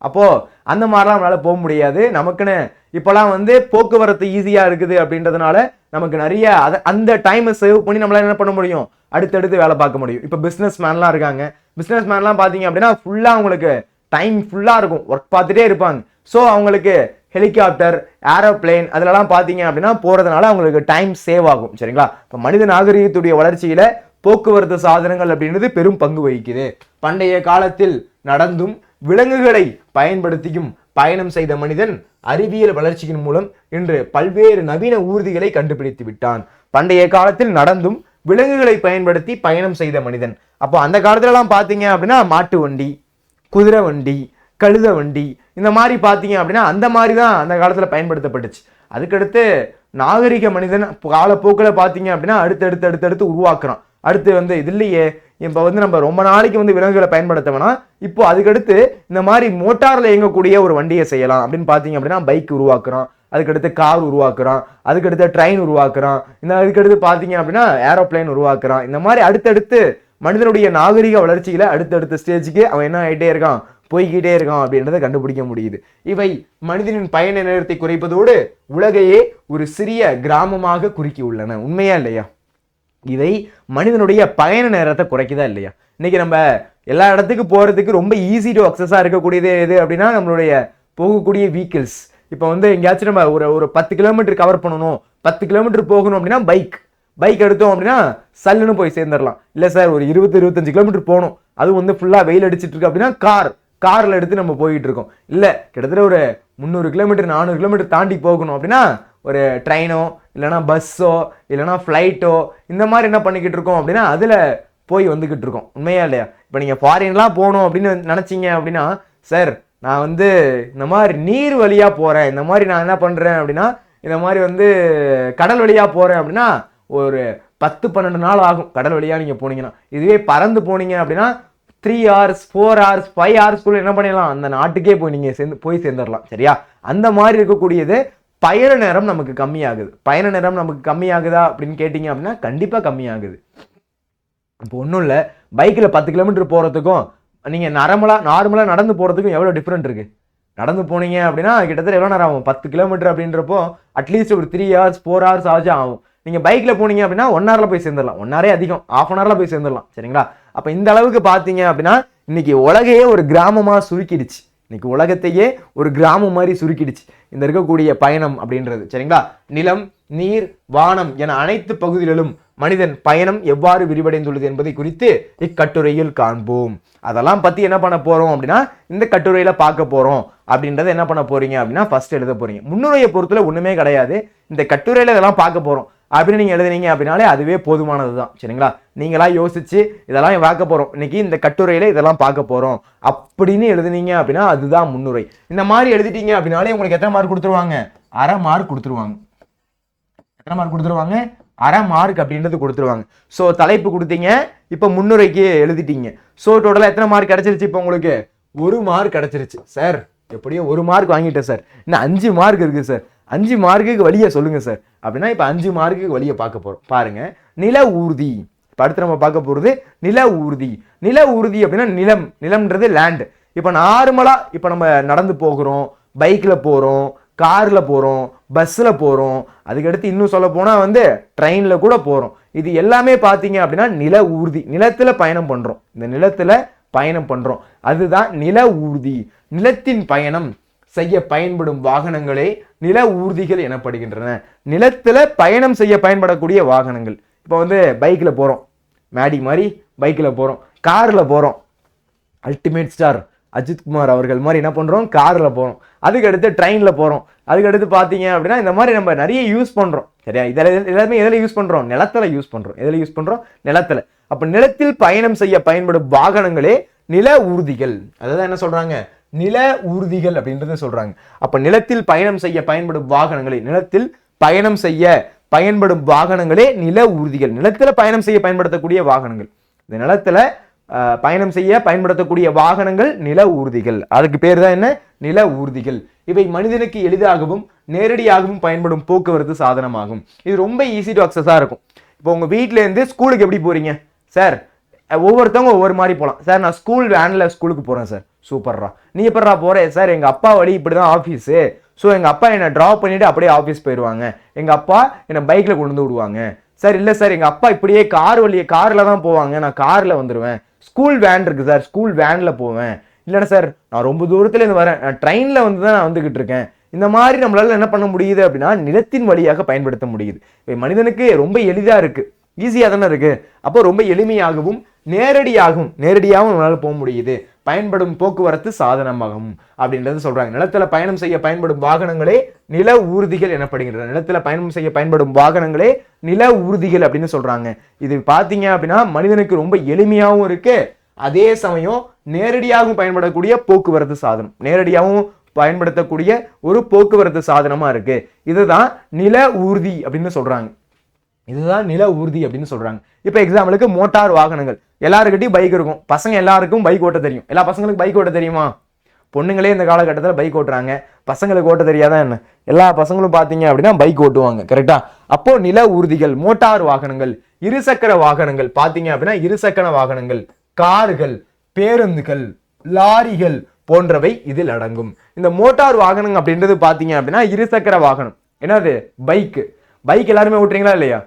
அப்போ அந்த மாதிரிலாம் நம்மளால போக முடியாது. நமக்குன்னு இப்பெல்லாம் போக்குவரத்து ஈஸியா இருக்குது அப்படின்றதுனால நமக்கு நிறைய அந்த டைமை சேவ் பண்ணி நம்மளால என்ன பண்ண முடியும்? அடுத்தடுத்து வேலை பார்க்க முடியும். இப்போ பிசினஸ் மேன்லாம் இருக்காங்க. பிசினஸ் மேன்லாம் பார்த்தீங்க அப்படின்னா ஃபுல்லா அவங்களுக்கு டைம் ஃபுல்லா இருக்கும், ஒர்க் பார்த்துட்டே இருப்பாங்க. ஸோ அவங்களுக்கு ஹெலிகாப்டர், ஏரோப்ளேன் அதிலலாம் பார்த்தீங்க அப்படின்னா போறதுனால அவங்களுக்கு டைம் சேவ் ஆகும். சரிங்களா? இப்போ மனித நாகரிகத்துடைய வளர்ச்சியில போக்குவரத்து சாதனங்கள் அப்படின்றது பெரும் பங்கு வகிக்குது. பண்டைய காலத்தில் நடந்தும் விலங்குகளை பயன்படுத்தியும் பயணம் செய்த மனிதன் அறிவியல் வளர்ச்சியின் மூலம் இன்று பல்வேறு நவீன ஊர்திகளை கண்டுபிடித்து விட்டான். பண்டைய காலத்தில் நடந்தும் விலங்குகளை பயன்படுத்தி பயணம் செய்த மனிதன். அப்போ அந்த காலத்துல எல்லாம் பாத்தீங்க அப்படின்னா மாட்டு வண்டி, குதிரை வண்டி, கழுத வண்டி, இந்த மாதிரி பாத்தீங்க அப்படின்னா அந்த மாதிரி தான் அந்த காலத்துல பயன்படுத்தப்பட்டுச்சு. அதுக்கடுத்து நாகரிக மனிதன் காலப்போக்கில் பாத்தீங்க அப்படின்னா அடுத்தடுத்து உருவாக்குறான். அடுத்து இது இல்லையே, இப்போ நம்ம ரொம்ப நாளைக்கு விலங்குகளை பயன்படுத்த வேணாம், இப்போ அதுக்கடுத்து இந்த மாதிரி மோட்டார்ல இயங்கக்கூடிய ஒரு வண்டியை செய்யலாம் அப்படின்னு பாத்தீங்க அப்படின்னா பைக் உருவாக்குறான். அதுக்கடுத்து கார் உருவாக்குறான். அதுக்கடுத்து ட்ரெயின் உருவாக்குறான். அதுக்கடுத்து பாத்தீங்க அப்படின்னா ஏரோப்ளேன் உருவாக்குறான். இந்த மாதிரி அடுத்தடுத்து மனிதனுடைய நாகரிக வளர்ச்சியில அடுத்தடுத்த ஸ்டேஜுக்கு அவன் என்ன ஆகிட்டே இருக்கான், போய்கிட்டே இருக்கான் அப்படின்றத கண்டுபிடிக்க முடியுது. இவை மனிதனின் பயண நேரத்தை குறைப்பதோடு உலகையே ஒரு சிறிய கிராமமாக குறுக்கி உள்ளன. உண்மையா இல்லையா? இதை மனிதனுடைய பயண நேரத்தை குறைக்குதா இல்லையா? இன்னைக்கு நம்ம எல்லா இடத்துக்கு போறதுக்கு ரொம்ப ஈஸி டு அக்சஸா இருக்கக்கூடியது எது அப்படின்னா நம்மளுடைய போகக்கூடிய வீக்கிள்ஸ். இப்போ எங்கேயாச்சும் நம்ம ஒரு 10 கிலோமீட்டர் கவர் பண்ணணும், 10 கிலோமீட்டர் போகணும் அப்படின்னா பைக் எடுத்தோம் அப்படின்னா சல்லுன்னு போய் சேர்ந்துடலாம். இல்லை சார் ஒரு 20-25 கிலோமீட்டர் போகணும், அது ஃபுல்லா வெயில் அடிச்சிட்டு இருக்கு அப்படின்னா கார்ல எடுத்து நம்ம போயிட்டு இருக்கோம். இல்லை கிட்டத்தட்ட ஒரு 300 கிலோமீட்டர் 400 கிலோமீட்டர் தாண்டி போகணும் அப்படின்னா ஒரு ட்ரெயினோ இல்லைனா பஸ்ஸோ இல்லைனா ஃப்ளைட்டோ இந்த மாதிரி என்ன பண்ணிக்கிட்டு இருக்கோம் அப்படின்னா அதில் போய் வந்துக்கிட்டு இருக்கோம். உண்மையா இல்லையா? இப்போ நீங்கள் ஃபாரின்லாம் போகணும் அப்படின்னு நினச்சிங்க அப்படின்னா சார் நான் இந்த மாதிரி நீர் வழியாக போகிறேன், இந்த மாதிரி நான் என்ன பண்ணுறேன் அப்படின்னா இந்த மாதிரி கடல் வழியாக போகிறேன் அப்படின்னா ஒரு 10-12 நாள் ஆகும் கடல் வழியாக நீங்கள் போனீங்கன்னா. இதுவே பறந்து போனீங்க அப்படின்னா 3 hours 4 hours 5 hours என்ன பண்ணிடலாம், அந்த நாட்டுக்கே போய் நீங்கள் போய் சேர்ந்துடலாம். சரியா? அந்த மாதிரி இருக்கக்கூடியது பயண நேரம் நமக்கு கம்மியாகுது. பயண நேரம் நமக்கு கம்மியாகுதா அப்படின்னு கேட்டீங்க அப்படின்னா கண்டிப்பாக கம்மியாகுது. இப்போ ஒன்றும் இல்லை, பைக்கில் 10 கிலோமீட்டர் போகிறதுக்கும் நீங்கள் நார்மலாக நடந்து போகிறதுக்கும் எவ்வளோ டிஃப்ரெண்ட் இருக்குது. நடந்து போனீங்க அப்படின்னா கிட்டத்தட்ட எவ்வளோ நேரம் ஆகும்? 10 கிலோமீட்டர் அப்படின்றப்போ அட்லீஸ்ட் ஒரு 3 hours 4 hours ஆகும். நீங்கள் பைக்கில் போனீங்க அப்படின்னா 1 hourல போய் சேர்ந்துடலாம். 1 hour அதிகம், ½ hourல போய் சேர்ந்துடலாம். சரிங்களா? அப்போ இந்த அளவுக்கு பார்த்தீங்க அப்படின்னா இன்னைக்கு உலகையே ஒரு கிராமமாக சுருக்கிடுச்சு. இன்னைக்கு உலகத்தையே ஒரு கிராமம் மாதிரி சுருக்கிடுச்சு இந்த இருக்கக்கூடிய பயணம் அப்படின்றது. சரிங்களா? நிலம், நீர், வானம் என அனைத்து பகுதிகளிலும் மனிதன் பயணம் எவ்வாறு விரிவடைந்துள்ளது என்பதை குறித்து இக்கட்டுரையில் காண்போம். அதெல்லாம் பத்தி என்ன பண்ண போறோம் அப்படின்னா இந்த கட்டுரையில பார்க்க போறோம். அப்படின்றத என்ன பண்ண போறீங்க அப்படின்னா ஃபர்ஸ்ட் எழுத போறீங்க. முன்னுரையை பொறுத்துல ஒண்ணுமே கிடையாது. இந்த கட்டுரையில இதெல்லாம் பார்க்க போறோம் அப்படின்னு நீங்க எழுதுனீங்க அப்படின்னாலே அதுவே போதுமானதுதான். சரிங்களா? நீங்களா யோசிச்சு இதெல்லாம் பார்க்க போறோம், இன்னைக்கு இந்த கட்டுரையில இதெல்லாம் பார்க்க போறோம் அப்படின்னு எழுதுனீங்க அப்படின்னா அதுதான் முன்னுரை. இந்த மாதிரி எழுதிட்டீங்க அப்படின்னாலே உங்களுக்கு எத்தனை மார்க் கொடுத்துருவாங்க? அரை மார்க் கொடுத்துருவாங்க. எத்தனை மார்க் கொடுத்துருவாங்க? அரை மார்க் அப்படின்றது கொடுத்துருவாங்க. ஸோ தலைப்பு கொடுத்தீங்க, இப்போ முன்னுரைக்கு எழுதிட்டீங்க. ஸோ டோட்டலாக எத்தனை மார்க் கிடைச்சிருச்சு? இப்போ உங்களுக்கு 1 மார்க் கிடைச்சிருச்சு. சார் எப்படியோ 1 மார்க் வாங்கிட்டேன் சார், இன்னும் 5 மார்க் இருக்கு சார், 5 மார்க்குக்கு வழியை சொல்லுங்க சார் அப்படின்னா இப்போ 5 மார்க்குக்கு வழியை பார்க்க போறோம். பாருங்க, நில ஊர்தி. இப்போ அடுத்து நம்ம பார்க்க போறது நில ஊர்தி. நில ஊர்தி அப்படின்னா நிலம்ன்றது லேண்ட். இப்போ நார்மலா இப்போ நம்ம நடந்து போகிறோம், பைக்ல போறோம், கார்ல போறோம், பஸ்ல போறோம், அதுக்கடுத்து இன்னும் சொல்ல போனா வந்து ட்ரெயின்ல கூட போறோம். இது எல்லாமே பாத்தீங்க அப்படின்னா நில ஊர்தி, நிலத்துல பயணம் பண்றோம். இந்த நிலத்துல பயணம் பண்றோம், அதுதான் நில ஊர்தி. நிலத்தின் பயணம் செய்ய பயன்படும் வாகனங்களே நில ஊர்திகள் எனப்படுகின்றன. நிலத்துல பயணம் செய்ய பயன்படக்கூடிய வாகனங்கள். இப்போ வந்து பைக்ல போறோம், மேடி மாதிரி பைக்ல போறோம், கார்ல போறோம், அல்டிமேட் ஸ்டார் அஜித்குமார் அவர்கள் மாதிரி என்ன பண்றோம், கார்ல போறோம். அதுக்கு அடுத்து ட்ரெயின்ல போறோம். அதுக்கு அடுத்து பாத்தீங்க அப்படின்னா இந்த மாதிரி நம்ம நிறைய யூஸ் பண்றோம். சரியா? இதெல்லாம் எல்லாமே எதில் யூஸ் பண்றோம்? நிலத்துல யூஸ் பண்றோம். எதில் யூஸ் பண்றோம்? நிலத்துல. அப்ப நிலத்தில் பயணம் செய்ய பயன்படும் வாகனங்களே நில ஊர்திகள். அதான் என்ன சொல்றாங்க, நில ஊர்திகள் அப்படின்றத சொல்றாங்க. அப்ப நிலத்தில் பயணம் செய்ய பயன்படும் வாகனங்களே, நிலத்தில் பயணம் செய்ய பயன்படும் வாகனங்களே நில ஊர்திகள். நிலத்துல பயணம் செய்ய பயன்படுத்தக்கூடிய வாகனங்கள், இந்த நிலத்துல பயணம் செய்ய பயன்படுத்தக்கூடிய வாகனங்கள் நில ஊர்திகள். அதுக்கு பேர் தான் என்ன, நில ஊர்திகள். இவை மனிதனுக்கு எளிதாகவும் நேரடியாகவும் பயன்படும் போக்குவரத்து சாதனமாகும். இது ரொம்ப ஈஸி டு அக்சஸா இருக்கும். இப்போ உங்க வீட்ல இருந்து ஸ்கூலுக்கு எப்படி போறீங்க சார்? ஒவ்வொருத்தவங்க ஒவ்வொரு மாதிரி போகலாம். சார் நான் ஸ்கூல் வேன்ல ஸ்கூலுக்கு போறேன் சார். சூப்பர்ரா. நீ எப்படா போறேன்? சார் எங்க அப்பா வழி இப்படிதான் ஆஃபீஸு, ஸோ எங்க அப்பா என்னை ட்ராப் பண்ணிட்டு அப்படியே ஆஃபீஸ் போயிடுவாங்க, எங்க அப்பா என்னை பைக்ல கொண்டு வந்து விடுவாங்க. சார் இல்லை சார் எங்க அப்பா இப்படியே கார்ல தான் போவாங்க, நான் கார்ல வந்துடுவேன். ஸ்கூல் வேன் இருக்கு சார், ஸ்கூல் வேன்ல போவேன். இல்லைன்னா சார் நான் ரொம்ப தூரத்துல இருந்து வரேன், நான் ட்ரெயின்ல வந்து தான் நான் வந்துகிட்டு இருக்கேன். இந்த மாதிரி நம்மளால என்ன பண்ண முடியுது அப்படின்னா நிலத்தின் வழியாக பயன்படுத்த முடியுது. மனிதனுக்கு ரொம்ப எளிதா இருக்கு, ஈஸியா தானே இருக்கு. அப்போ ரொம்ப எளிமையாகவும் நேரடியாகவும் நம்மளால போக முடியுது. பயன்படும் போக்குவரத்து சாதனமாகும் அப்படின்றது சொல்றாங்க. நிலத்துல பயணம் செய்ய பயன்படும் வாகனங்களே நில ஊர்திகள் எனப்படுகின்றன. நிலத்துல பயணம் செய்ய பயன்படும் வாகனங்களே நில ஊர்திகள் அப்படின்னு சொல்றாங்க. இது பாத்தீங்க அப்படின்னா மனிதனுக்கு ரொம்ப எளிமையாகவும் இருக்கு, அதே சமயம் நேரடியாகவும் பயன்படக்கூடிய போக்குவரத்து சாதனம், நேரடியாகவும் பயன்படுத்தக்கூடிய ஒரு போக்குவரத்து சாதனமா இருக்கு. இதுதான் நில ஊர்தி அப்படின்னு சொல்றாங்க. இதுதான் நில ஊர்தி அப்படின்னு சொல்றாங்க. இப்ப எக்ஸாம்பிளுக்கு மோட்டார் வாகனங்கள். எல்லாருக்கிட்டையும் பைக் இருக்கும், பசங்க எல்லாருக்கும் பைக் ஓட்ட தெரியும். எல்லா பசங்களுக்கும் பைக் ஓட்ட தெரியுமா? பொண்ணுங்களே இந்த காலகட்டத்தில் பைக் ஓட்டுறாங்க, பசங்களுக்கு ஓட்ட தெரியாதான் என்ன? எல்லா பசங்களும் பார்த்தீங்க அப்படின்னா பைக் ஓட்டுவாங்க. கரெக்டா? அப்போ நில ஊர்திகள், மோட்டார் வாகனங்கள், இருசக்கர வாகனங்கள் பார்த்தீங்க அப்படின்னா இருசக்கர வாகனங்கள், கார்கள், பேருந்துகள், லாரிகள் போன்றவை இதில் அடங்கும். இந்த மோட்டார் வாகனம் அப்படின்றது பார்த்தீங்க அப்படின்னா இருசக்கர வாகனம். என்னது? பைக். பைக் எல்லாருமே ஓட்டுறீங்களா இல்லையா?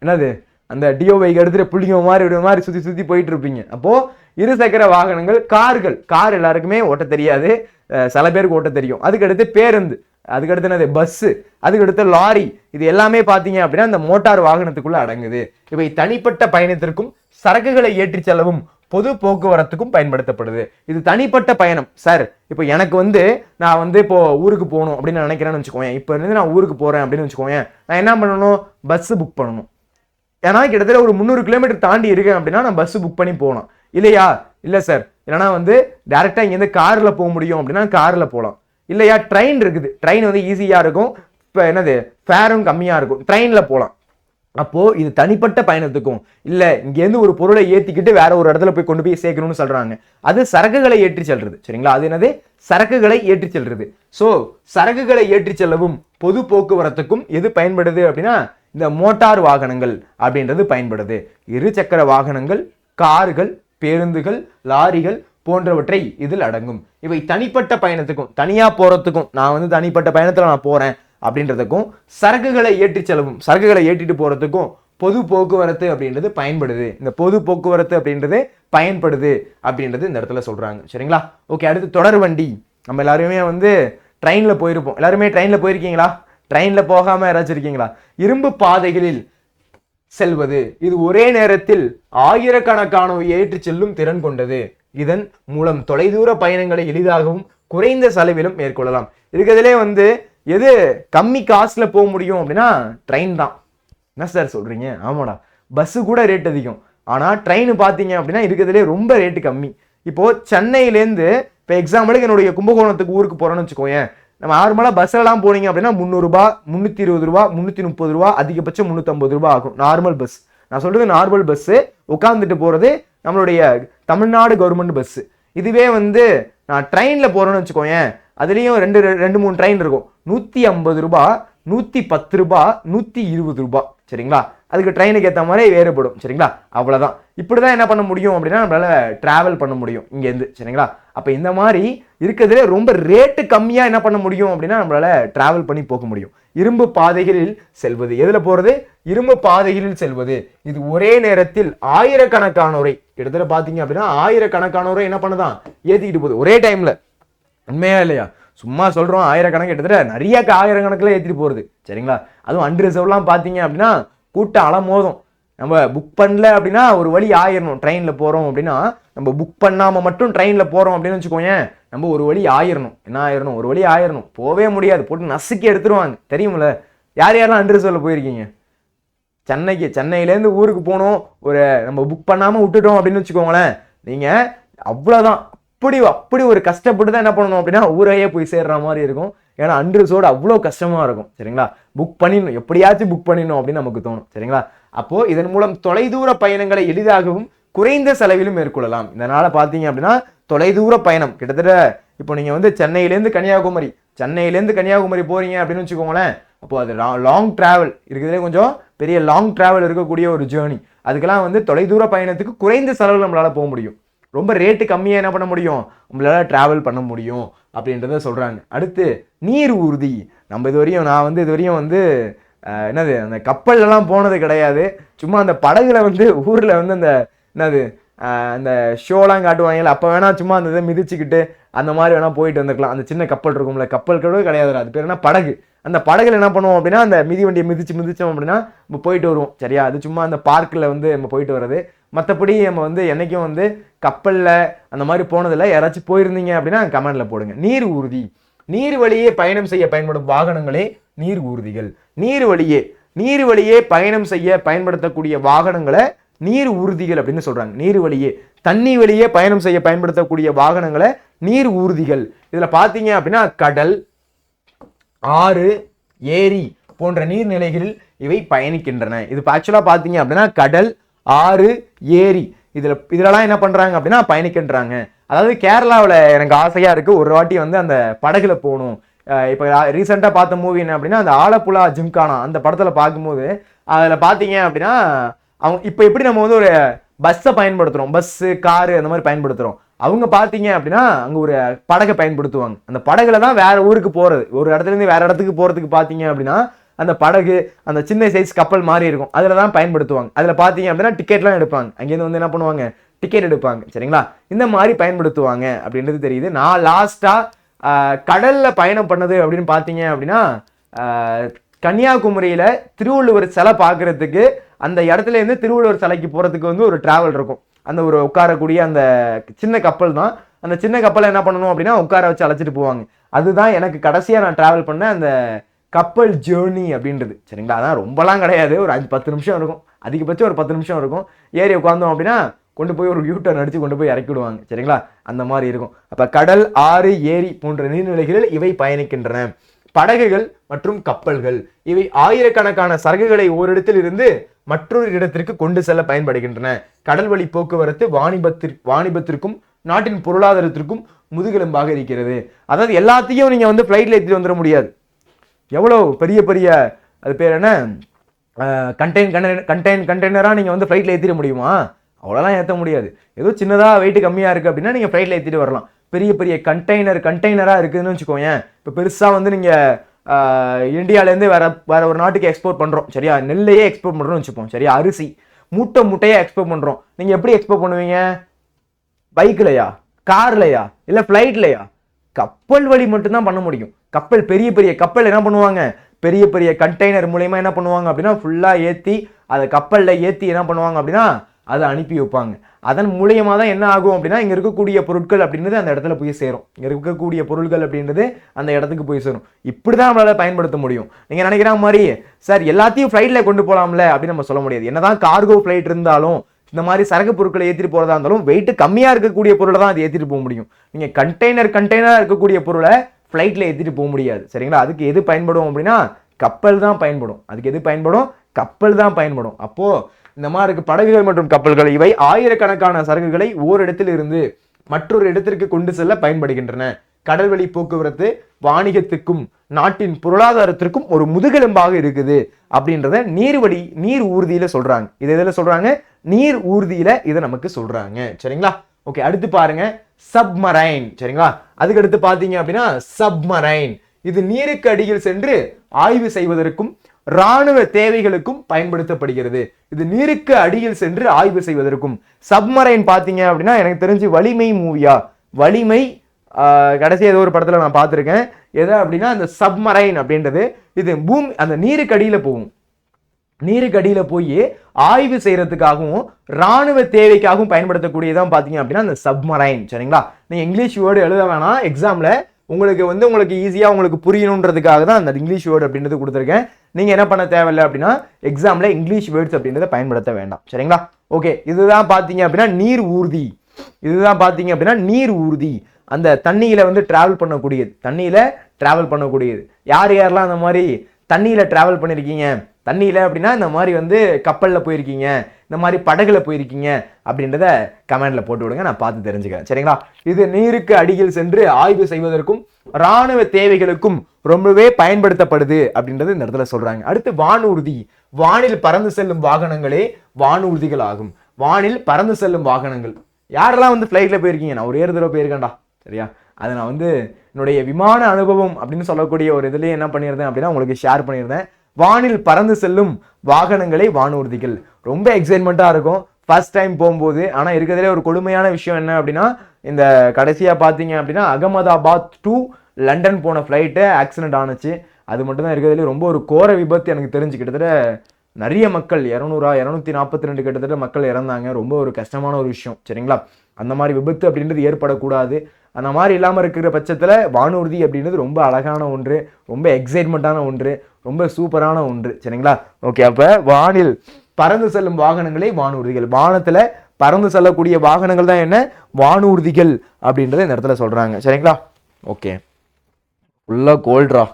என்னது? அந்த டியோ பைக் எடுத்துட்டு புள்ளிங்க மாதிரி சுத்தி சுத்தி போயிட்டு இருப்பீங்க. அப்போ இருசக்கர வாகனங்கள், கார்கள். கார் எல்லாருக்குமே ஓட்ட தெரியாது, சில பேருக்கு ஓட்ட தெரியும். அதுக்கடுத்து பேருந்து, அதுக்கடுத்து என்னது? பஸ், அதுக்கடுத்து லாரி. இது எல்லாமே பாத்தீங்க அப்படின்னா இந்த மோட்டார் வாகனத்துக்குள்ள அடங்குது. இவை தனிப்பட்ட பயணத்திற்கும் சரக்குகளை ஏற்றி செல்லவும் பொது போக்குவரத்துக்கும் பயன்படுத்தப்படுது. இது தனிப்பட்ட பயணம். சார் இப்போ எனக்கு வந்து நான் வந்து இப்போ ஊருக்கு போகணும் அப்படின்னு நினைக்கிறேன்னு வச்சுக்கோங்க. இப்போ இருந்து நான் ஊருக்கு போறேன் அப்படின்னு வச்சுக்கோங்க, நான் என்ன பண்ணணும்? பஸ் புக் பண்ணணும். ஏன்னா கிட்டத்தட்ட ஒரு 300 கிலோமீட்டர் தாண்டி இருக்கேன் அப்படின்னா நான் பஸ் புக் பண்ணி போகலாம் இல்லையா? இல்லை சார், இல்லைனா வந்து டேரெக்டாக இங்கேருந்து காரில் போக முடியும் அப்படின்னா காரில் போகலாம். இல்லையா, ட்ரெயின் இருக்குது, ட்ரெயின் வந்து ஈஸியாக இருக்கும், இப்போ என்னது ஃபேரும் கம்மியாக இருக்கும், ட்ரெயினில் போகலாம். அப்போ இது தனிப்பட்ட பயணத்துக்கும் இல்லை இங்கேருந்து ஒரு பொருளை ஏற்றிக்கிட்டு வேற ஒரு இடத்துல போய் கொண்டு போய் சேர்க்கணும்னு சொல்றாங்க. அது சரக்குகளை ஏற்றி செல்றது. சரிங்களா? அது என்னது? சரக்குகளை ஏற்றி செல்றது. ஸோ சரக்குகளை ஏற்றி செல்லவும் பொது போக்குவரத்துக்கும் எது பயன்படுது அப்படின்னா இந்த மோட்டார் வாகனங்கள் அப்படின்றது பயன்படுது. இருசக்கர வாகனங்கள், கார்கள், பேருந்துகள், லாரிகள் போன்றவற்றை இதில் அடங்கும். இவை தனிப்பட்ட பயணத்துக்கும், தனியா போறதுக்கும், நான் வந்து தனிப்பட்ட பயணத்துல நான் போறேன் அப்படின்றதுக்கும், சரக்குகளை ஏற்றி செல்லவும், சரக்குகளை ஏற்றிட்டு போறதுக்கும் பொது போக்குவரத்து அப்படின்றது பயன்படுது. இந்த பொது போக்குவரத்து அப்படின்றது பயன்படுது அப்படின்றது இந்த இடத்துல சொல்றாங்க. சரிங்களா? ஓகே, அடுத்து தொடர் வண்டி. நம்ம எல்லாருமே வந்து ட்ரெயின்ல போயிருப்போம். எல்லாருமே ட்ரெயின்ல போயிருக்கீங்களா? ட்ரெயின்ல போகாம யாராச்சும் இருக்கீங்களா? இரும்பு பாதைகளில் செல்வது. இது ஒரே நேரத்தில் ஆயிரக்கணக்கானவை ஏற்றி செல்லும் திறன் கொண்டது. இதன் மூலம் தொலைதூர பயணங்களை எளிதாகவும் குறைந்த செலவிலும் மேற்கொள்ளலாம். இருக்கிறதுலே வந்து எது கம்மி காசுல போக முடியும் அப்படின்னா ட்ரெயின் தான். என்ன சார் சொல்றீங்க? ஆமாடா, பஸ் கூட ரேட் அதிகம், ஆனா ட்ரெயின் பாத்தீங்க அப்படின்னா இருக்கிறதுலே ரொம்ப ரேட்டு கம்மி. இப்போ சென்னையிலேருந்து இப்போ எக்ஸாம்பிளுக்கு என்னுடைய கும்பகோணத்துக்கு ஊருக்கு போறோம்னு வச்சுக்கோங்க, நம்ம நார்மலாக பஸ்ஸெல்லாம் போனீங்க அப்படின்னா 300 ரூபாய், 320 ரூபா, 330 ரூபா, அதிகபட்சம் 350 ரூபாய் ஆகும் நார்மல் பஸ். நான் சொல்றது நார்மல் பஸ், உட்காந்துட்டு போறது நம்மளுடைய தமிழ்நாடு கவர்மெண்ட் பஸ். இதுவே வந்து நான் ட்ரெயின்ல போறேன்னு வச்சுக்கோங்க, அதுலேயும் ரெண்டு மூணு ட்ரெயின் இருக்கும். 150 ரூபாய், 110 ரூபாய், 120 ரூபாய். சரிங்களா? அதுக்கு ட்ரெயினுக்கு ஏற்ற மாதிரி வேறுபடும். சரிங்களா, அவ்வளோதான். இப்படி தான் என்ன பண்ண முடியும் அப்படின்னா நம்மளால டிராவல் பண்ண முடியும் இங்கேருந்து. சரிங்களா, அப்போ இந்த மாதிரி இருக்கிறதுல ரொம்ப ரேட்டு கம்மியாக என்ன பண்ண முடியும் அப்படின்னா நம்மளால டிராவல் பண்ணி போக முடியும். இரும்பு பாதைகளில் செல்வது, எதில் போகிறது? இரும்பு பாதைகளில் செல்வது. இது ஒரே நேரத்தில் ஆயிரக்கணக்கானோரை, கிட்டத்தட்ட பார்த்தீங்க அப்படின்னா ஆயிரக்கணக்கானோரை என்ன பண்ணுதான் ஏற்றிக்கிட்டு போகுது ஒரே டைமில். உண்மையா இல்லையா? சும்மா சொல்கிறோம், ஆயிரக்கணக்கு, கிட்டத்தட்ட நிறைய ஆயிரக்கணக்கில் ஏற்றிட்டு போகிறது. சரிங்களா, அதுவும் அன்ரிசர்வ்லாம் பார்த்தீங்க அப்படின்னா கூட்டம் அலமோதும். நம்ம புக் பண்ணல அப்படின்னா ஒரு வழி ஆயிரணும். ட்ரெயினில் போகிறோம் அப்படின்னா நம்ம புக் பண்ணாமல் மட்டும் ட்ரெயினில் போகிறோம் அப்படின்னு வச்சுக்கோங்க, நம்ம ஒரு வழி ஆயிரணும். என்ன ஆயிரணும்? ஒரு வழி ஆயிரணும். போவே முடியாது, போட்டு நசுக்கி எடுத்துருவாங்க. தெரியுமில்ல? யார் யாரெல்லாம் அன்ரிசர்வில் போயிருக்கீங்க? சென்னையிலேருந்து ஊருக்கு போகணும், ஒரு நம்ம புக் பண்ணாமல் விட்டுட்டோம் அப்படின்னு வச்சுக்கோங்களேன், நீங்கள் அவ்வளோதான். அப்படி ஒரு கஷ்டப்பட்டு தான் என்ன பண்ணணும் அப்படின்னா ஊரையே போய் சேர்ற மாதிரி இருக்கும். ஏன்னா அன்ரிசர்வ்டு அவ்வளோ கஷ்டமாக இருக்கும். சரிங்களா, புக் பண்ணிடணும், எப்படியாச்சும் புக் பண்ணிடணும் அப்படின்னு நமக்கு தோணும். சரிங்களா, அப்போது இதன் மூலம் தொலைதூர பயணங்களை எளிதாகவும் குறைந்த செலவிலும் மேற்கொள்ளலாம். இதனால் பார்த்தீங்க அப்படின்னா தொலைதூர பயணம், கிட்டத்தட்ட இப்போ நீங்கள் வந்து சென்னையிலேருந்து கன்னியாகுமரி போகிறீங்க அப்படின்னு வச்சுக்கோங்களேன், அப்போது அது லாங் ட்ராவல் இருக்கிறதுலே கொஞ்சம் பெரிய லாங் ட்ராவல் இருக்கக்கூடிய ஒரு ஜேர்னி. அதுக்கெல்லாம் வந்து தொலைதூர பயணத்துக்கு குறைந்த செலவில் நம்மளால் போக முடியும். ரொம்ப ரேட்டு கம்மியாக என்ன பண்ண முடியும், நம்மளால டிராவல் பண்ண முடியும் அப்படின்றத சொல்கிறாங்க. அடுத்து நீர் ஊர்தி. நான் இதுவரையும் வந்து என்னது அந்த கப்பல்லாம் போனது கிடையாது. சும்மா அந்த படகுல வந்து ஊரில் வந்து அந்த என்னது அந்த ஷோலாம் காட்டுவாங்கல்ல, அப்போ வேணால் சும்மா அந்த இதை மிதிச்சுக்கிட்டு அந்த மாதிரி வேணால் போயிட்டு வந்துருக்கலாம். அந்த சின்ன கப்பல் இருக்கும்ல, கப்பல் கூட கிடையாது, அது பேர் என்ன, படகு. அந்த படகுல என்ன பண்ணுவோம் அப்படின்னா அந்த மிதிவண்டியை மிதிச்சோம் அப்படின்னா நம்ம போயிட்டு வருவோம். சரியா, அது சும்மா அந்த பார்க்கில் வந்து நம்ம போயிட்டு வர்றது. மற்றபடி நம்ம வந்து என்றைக்கும் வந்து கப்பலில் அந்த மாதிரி போனதில்லை. யாராச்சும் போயிருந்தீங்க அப்படின்னா கமெண்டில் போடுங்க. நீர் ஊர்தி. நீர் வழியே பயணம் செய்ய பயன்படும் வாகனங்களே நீர் ஊர்திகள். நீர் வழியே பயணம் செய்ய பயன்படுத்தக்கூடிய வாகனங்களை நீர் ஊர்திகள் அப்படின்னு சொல்றாங்க. நீர் வழியே, தண்ணி வழியே பயணம் செய்ய பயன்படுத்தக்கூடிய வாகனங்களை நீர் ஊர்திகள். இதுல பாத்தீங்க அப்படின்னா கடல், ஆறு, ஏரி போன்ற நீர்நிலைகளில் இவை பயணிக்கின்றன. இது ஆக்சுவலா பாத்தீங்க அப்படின்னா கடல், ஆறு, ஏரி இதெல்லாம் என்ன பண்றாங்க அப்படின்னா பயணிக்கின்றாங்க. அதாவது கேரளாவில் எனக்கு ஆசையா இருக்கு ஒரு வாட்டி வந்து அந்த படகுல போகணும். இப்போ ரீசெண்டாக பார்த்த மூவி என்ன அப்படின்னா அந்த ஆலப்புழா ஜிம்கானா அந்த படத்தில் பார்க்கும்போது அதில் பார்த்தீங்க அப்படின்னா அவங்க இப்போ எப்படி நம்ம வந்து ஒரு பஸ்ஸை பயன்படுத்துகிறோம், பஸ்ஸு, காரு அந்த மாதிரி பயன்படுத்துகிறோம். அவங்க பார்த்தீங்க அப்படின்னா அங்கே ஒரு படகை பயன்படுத்துவாங்க. அந்த படகுல தான் வேற ஊருக்கு போகிறது, ஒரு இடத்துலேருந்து வேற இடத்துக்கு போகிறதுக்கு பார்த்தீங்க அப்படின்னா அந்த படகு அந்த சின்ன சைஸ் கப்பல் மாதிரி இருக்கும், அதில் தான் பயன்படுத்துவாங்க. அதில் பார்த்தீங்க அப்படின்னா டிக்கெட்லாம் எடுப்பாங்க, அங்கேருந்து வந்து என்ன பண்ணுவாங்க, டிக்கெட் எடுப்பாங்க. சரிங்களா, இந்த மாதிரி பயன்படுத்துவாங்க அப்படின்றது தெரியுது. நான் லாஸ்ட்டாக கடலில் பயணம் பண்ணது அப்படின்னு பார்த்தீங்க அப்படின்னா கன்னியாகுமரியில் திருவள்ளுவர் சிலை பார்க்குறதுக்கு அந்த இடத்துல இருந்து திருவள்ளுவர் சிலைக்கு போகிறதுக்கு வந்து ஒரு டிராவல் இருக்கும். அந்த ஒரு உட்காரக்கூடிய அந்த சின்ன கப்பல் தான். அந்த சின்ன கப்பலை என்ன பண்ணணும் அப்படின்னா உட்கார வச்சு அழைச்சிட்டு போவாங்க. அதுதான் எனக்கு கடைசியாக நான் டிராவல் பண்ண அந்த கப்பல் ஜேர்னி அப்படின்றது. சரிங்களா, அதான் ரொம்பலாம் கிடையாது, ஒரு 5-10 நிமிஷம் இருக்கும், அதிகபட்சம் ஒரு 10 நிமிஷம் இருக்கும். ஏறி உட்காந்தோம் அப்படின்னா கொண்டு போய் ஒரு யூட்டர்ன் அடித்து கொண்டு போய் இறக்கி விடுவாங்க. சரிங்களா, அந்த மாதிரி இருக்கும். அப்போ கடல், ஆறு, ஏரி போன்ற நீர்நிலைகளில் இவை பயணிக்கின்றன. படகுகள் மற்றும் கப்பல்கள் இவை ஆயிரக்கணக்கான சரக்குகளை ஓரிடத்தில் இருந்து மற்றொரு இடத்திற்கு கொண்டு செல்ல பயன்படுகின்றன. கடல் வழி போக்குவரத்து வாணிபத்திற்கும் நாட்டின் பொருளாதாரத்திற்கும் முதுகெலும்பாக இருக்கிறது. அதாவது எல்லாத்தையும் நீங்க வந்து ஃப்ளைட்ல ஏற்றிட்டு வந்துட முடியாது. எவ்வளோ பெரிய அது பேர் என்ன கண்டெய்னராக நீங்கள் வந்து ஃப்ளைட்டில் ஏற்றிட முடியுமா? அவ்வளோலாம் ஏற்ற முடியாது. ஏதோ சின்னதாக வெயிட் கம்மியாக இருக்குது அப்படின்னா நீங்கள் ஃப்ளைட்டில் ஏற்றிட்டு வரலாம். பெரிய கண்டெய்னராக இருக்குதுன்னு வச்சுக்கோங்க. இப்போ பெருசாக வந்து நீங்கள் இந்தியாவிலேருந்து வேற ஒரு நாட்டுக்கு எக்ஸ்போர்ட் பண்ணுறோம். சரியா, நெல்லையே எக்ஸ்போர்ட் பண்ணுறோம்னு வச்சுப்போம். சரியா, அரிசி மூட்டையாக எக்ஸ்போர்ட் பண்ணுறோம். நீங்கள் எப்படி எக்ஸ்போர்ட் பண்ணுவீங்க? பைக்லையா, கார்லையா, இல்லை ஃப்ளைட்லையா? கப்பல் வழி மட்டும்தான் பண்ண முடியும். கப்பல் பெரிய கப்பல் என்ன பண்ணுவாங்க, பெரிய கண்டெய்னர் மூலயமா என்ன பண்ணுவாங்க அப்படின்னா ஃபுல்லாக ஏற்றி அதை கப்பலில் ஏற்றி என்ன பண்ணுவாங்க அப்படின்னா அதை அனுப்பி வைப்பாங்க. அதன் மூலியமாக தான் என்ன ஆகும் அப்படின்னா இங்கே இருக்கக்கூடிய பொருட்கள் அப்படின்றது அந்த இடத்துல போய் சேரும். இங்கே இருக்கக்கூடிய பொருட்கள் அப்படின்றது அந்த இடத்துக்கு போய் சேரும். இப்படி தான் நம்மளால் பயன்படுத்த முடியும். நீங்கள் நினைக்கிற மாதிரி சார் எல்லாத்தையும் ஃப்ளைட்டில் கொண்டு போகலாம்ல அப்படின்னு நம்ம சொல்ல முடியாது. என்னதான் கார்கோ ஃப்ளைட் இருந்தாலும் இந்த மாதிரி சரக்கு பொருட்களை ஏற்றிட்டு போகிறதா இருந்தாலும் வெயிட் கம்மியாக இருக்கக்கூடிய பொருளை தான் அதை ஏற்றிட்டு போக முடியும். நீங்கள் கண்டெய்னராக இருக்கக்கூடிய பொருளை ஃப்ளைட்டில் ஏற்றிட்டு போக முடியாது. சரிங்களா, அதுக்கு எது பயன்படும் அப்படின்னா கப்பல் தான் பயன்படும். அதுக்கு எது பயன்படும்? கப்பல் தான் பயன்படும். அப்போது இந்த மாதிரி படகுகள் மற்றும் கப்பல்கள் இவை ஆயிரக்கணக்கான சரக்குகளை ஓரிடத்தில் இருந்து மற்றொரு இடத்திற்கு கொண்டு செல்ல பயன்படுகின்றன. கடல்வழி போக்குவரத்து வாணிகத்துக்கும் நாட்டின் பொருளாதாரத்திற்கும் ஒரு முதுகெலும்பாக இருக்குது அப்படின்றத நீர் ஊர்தியில சொல்றாங்க. இது எதுல சொல்றாங்க? நீர் ஊர்தியில இதை நமக்கு சொல்றாங்க. சரிங்களா? ஓகே, அடுத்து பாருங்க சப்மரைன். சரிங்களா? அதுக்கு அடுத்து பாத்தீங்க அப்படின்னா சப்மரைன், இது நீருக்கு அடியில் சென்று ஆய்வு செய்வதற்கும் ராணுவ தேவைகளுக்கும் பயன்படுத்தப்படுகிறது. இது நீருக்கு அடியில் சென்று ஆய்வு செய்வதற்கும். சப்மரைன் பாத்தீங்க அப்படின்னா எனக்கு தெரிஞ்சு வலிமை மூவியா, வலிமை கடைசி ஏதோ ஒரு படத்துல நான் பார்த்திருக்கேன். எது அப்படின்னா அந்த சப்மரைன் அப்படின்றது இது பூமி அந்த நீருக்கு அடியில போகும். நீருக்கு அடியில போய் ஆய்வு செய்யறதுக்காகவும் ராணுவ தேவைக்காகவும் பயன்படுத்தக்கூடியதான் பாத்தீங்க அப்படின்னா அந்த சப்மரைன். சரிங்களா? நீங்க இங்கிலீஷ் வேர்டு எழுத வேணாம், எக்ஸாம்ல உங்களுக்கு ஈஸியா உங்களுக்கு புரியணுன்றதுக்காக தான் அந்த இங்கிலீஷ் வேர்டு அப்படின்றது கொடுத்துருக்கேன். நீங்க என்ன பண்ண தேவையில்லை அப்படின்னா எக்ஸாம்ல இங்கிலீஷ் வேர்ட்ஸ் அப்படின்றத பயன்படுத்த வேண்டாம். சரிங்களா? ஓகே, இதுதான் பாத்தீங்க அப்படின்னா நீர் ஊர்தி. இதுதான் பாத்தீங்க அப்படின்னா நீர் ஊர்தி, அந்த தண்ணியில வந்து டிராவல் பண்ணக்கூடியது. யாரெல்லாம் அந்த மாதிரி தண்ணியில டிராவல் பண்ணிருக்கீங்க, தண்ணியில அப்படின்னா இந்த மாதிரி வந்து கப்பல்ல போயிருக்கீங்க, இந்த மாதிரி படகுல போயிருக்கீங்க அப்படின்றத கமெண்ட்ல போட்டு விடுங்க, நான் பார்த்து தெரிஞ்சுக்கிறேன். சரிங்களா? இது நீருக்கு அடியில் சென்று ஆய்வு செய்வதற்கும் ராணுவ தேவைகளுக்கும் ரொம்பவே பயன்படுத்தப்படுது அப்படின்றது இந்த இடத்துல சொல்றாங்க. அடுத்து வானூர்தி, வானில் பறந்து செல்லும் வாகனங்களே வானூர்திகள் ஆகும். வானில் பறந்து செல்லும் வாகனங்கள். யாரெல்லாம் வந்து ஃபிளைட்ல போயிருக்கீங்க? நான் ஒரே தடவை போயிருக்கேன்டா. சரியா? அதை நான் வந்து என்னுடைய விமான அனுபவம் அப்படின்னு சொல்லக்கூடிய ஒரு இதுலயே என்ன பண்ணியிருந்தேன் அப்படின்னா உங்களுக்கு ஷேர் பண்ணியிருந்தேன். வானில் பறந்து செல்லும் வாகனங்களே வானூர்திகள். ரொம்ப எக்ஸைட்மெண்ட்டா இருக்கும் ஃபர்ஸ்ட் டைம் போகும்போது. ஆனா இருக்கிறதுலே ஒரு கொடுமையான விஷயம் என்ன அப்படின்னா, இந்த கடைசியா பாத்தீங்க அப்படின்னா அகமதாபாத் டு லண்டன் போன ஃபிளைட்டு ஆக்சிடென்ட் ஆனிச்சு. அது மட்டும் தான் இருக்கிறதுலே ரொம்ப ஒரு கோர விபத்து. எனக்கு தெரிஞ்சு கிட்டத்தட்ட நிறைய மக்கள் 242 கிட்டத்தட்ட மக்கள் இறந்தாங்க. ரொம்ப ஒரு கஷ்டமான ஒரு விஷயம். சரிங்களா? அந்த மாதிரி விபத்து அப்படின்றது ஏற்படக்கூடாது. அந்த மாதிரி இல்லாமல் இருக்கிற பட்சத்தில் வானூர்தி அப்படின்றது ரொம்ப அழகான ஒன்று, ரொம்ப எக்ஸைட்மெண்ட்டான ஒன்று, ரொம்ப சூப்பரான ஒன்று. சரிங்களா? ஓகே, அப்போ வானில் பறந்து செல்லும் வாகனங்களே வானூர்திகள். வானத்தில் பறந்து செல்லக்கூடிய வாகனங்கள் தான் என்ன? வானூர்திகள் அப்படின்றத இந்த இடத்துல சொல்றாங்க. சரிங்களா? ஓகே, ஃபுல்லா கோல்ட்ரா.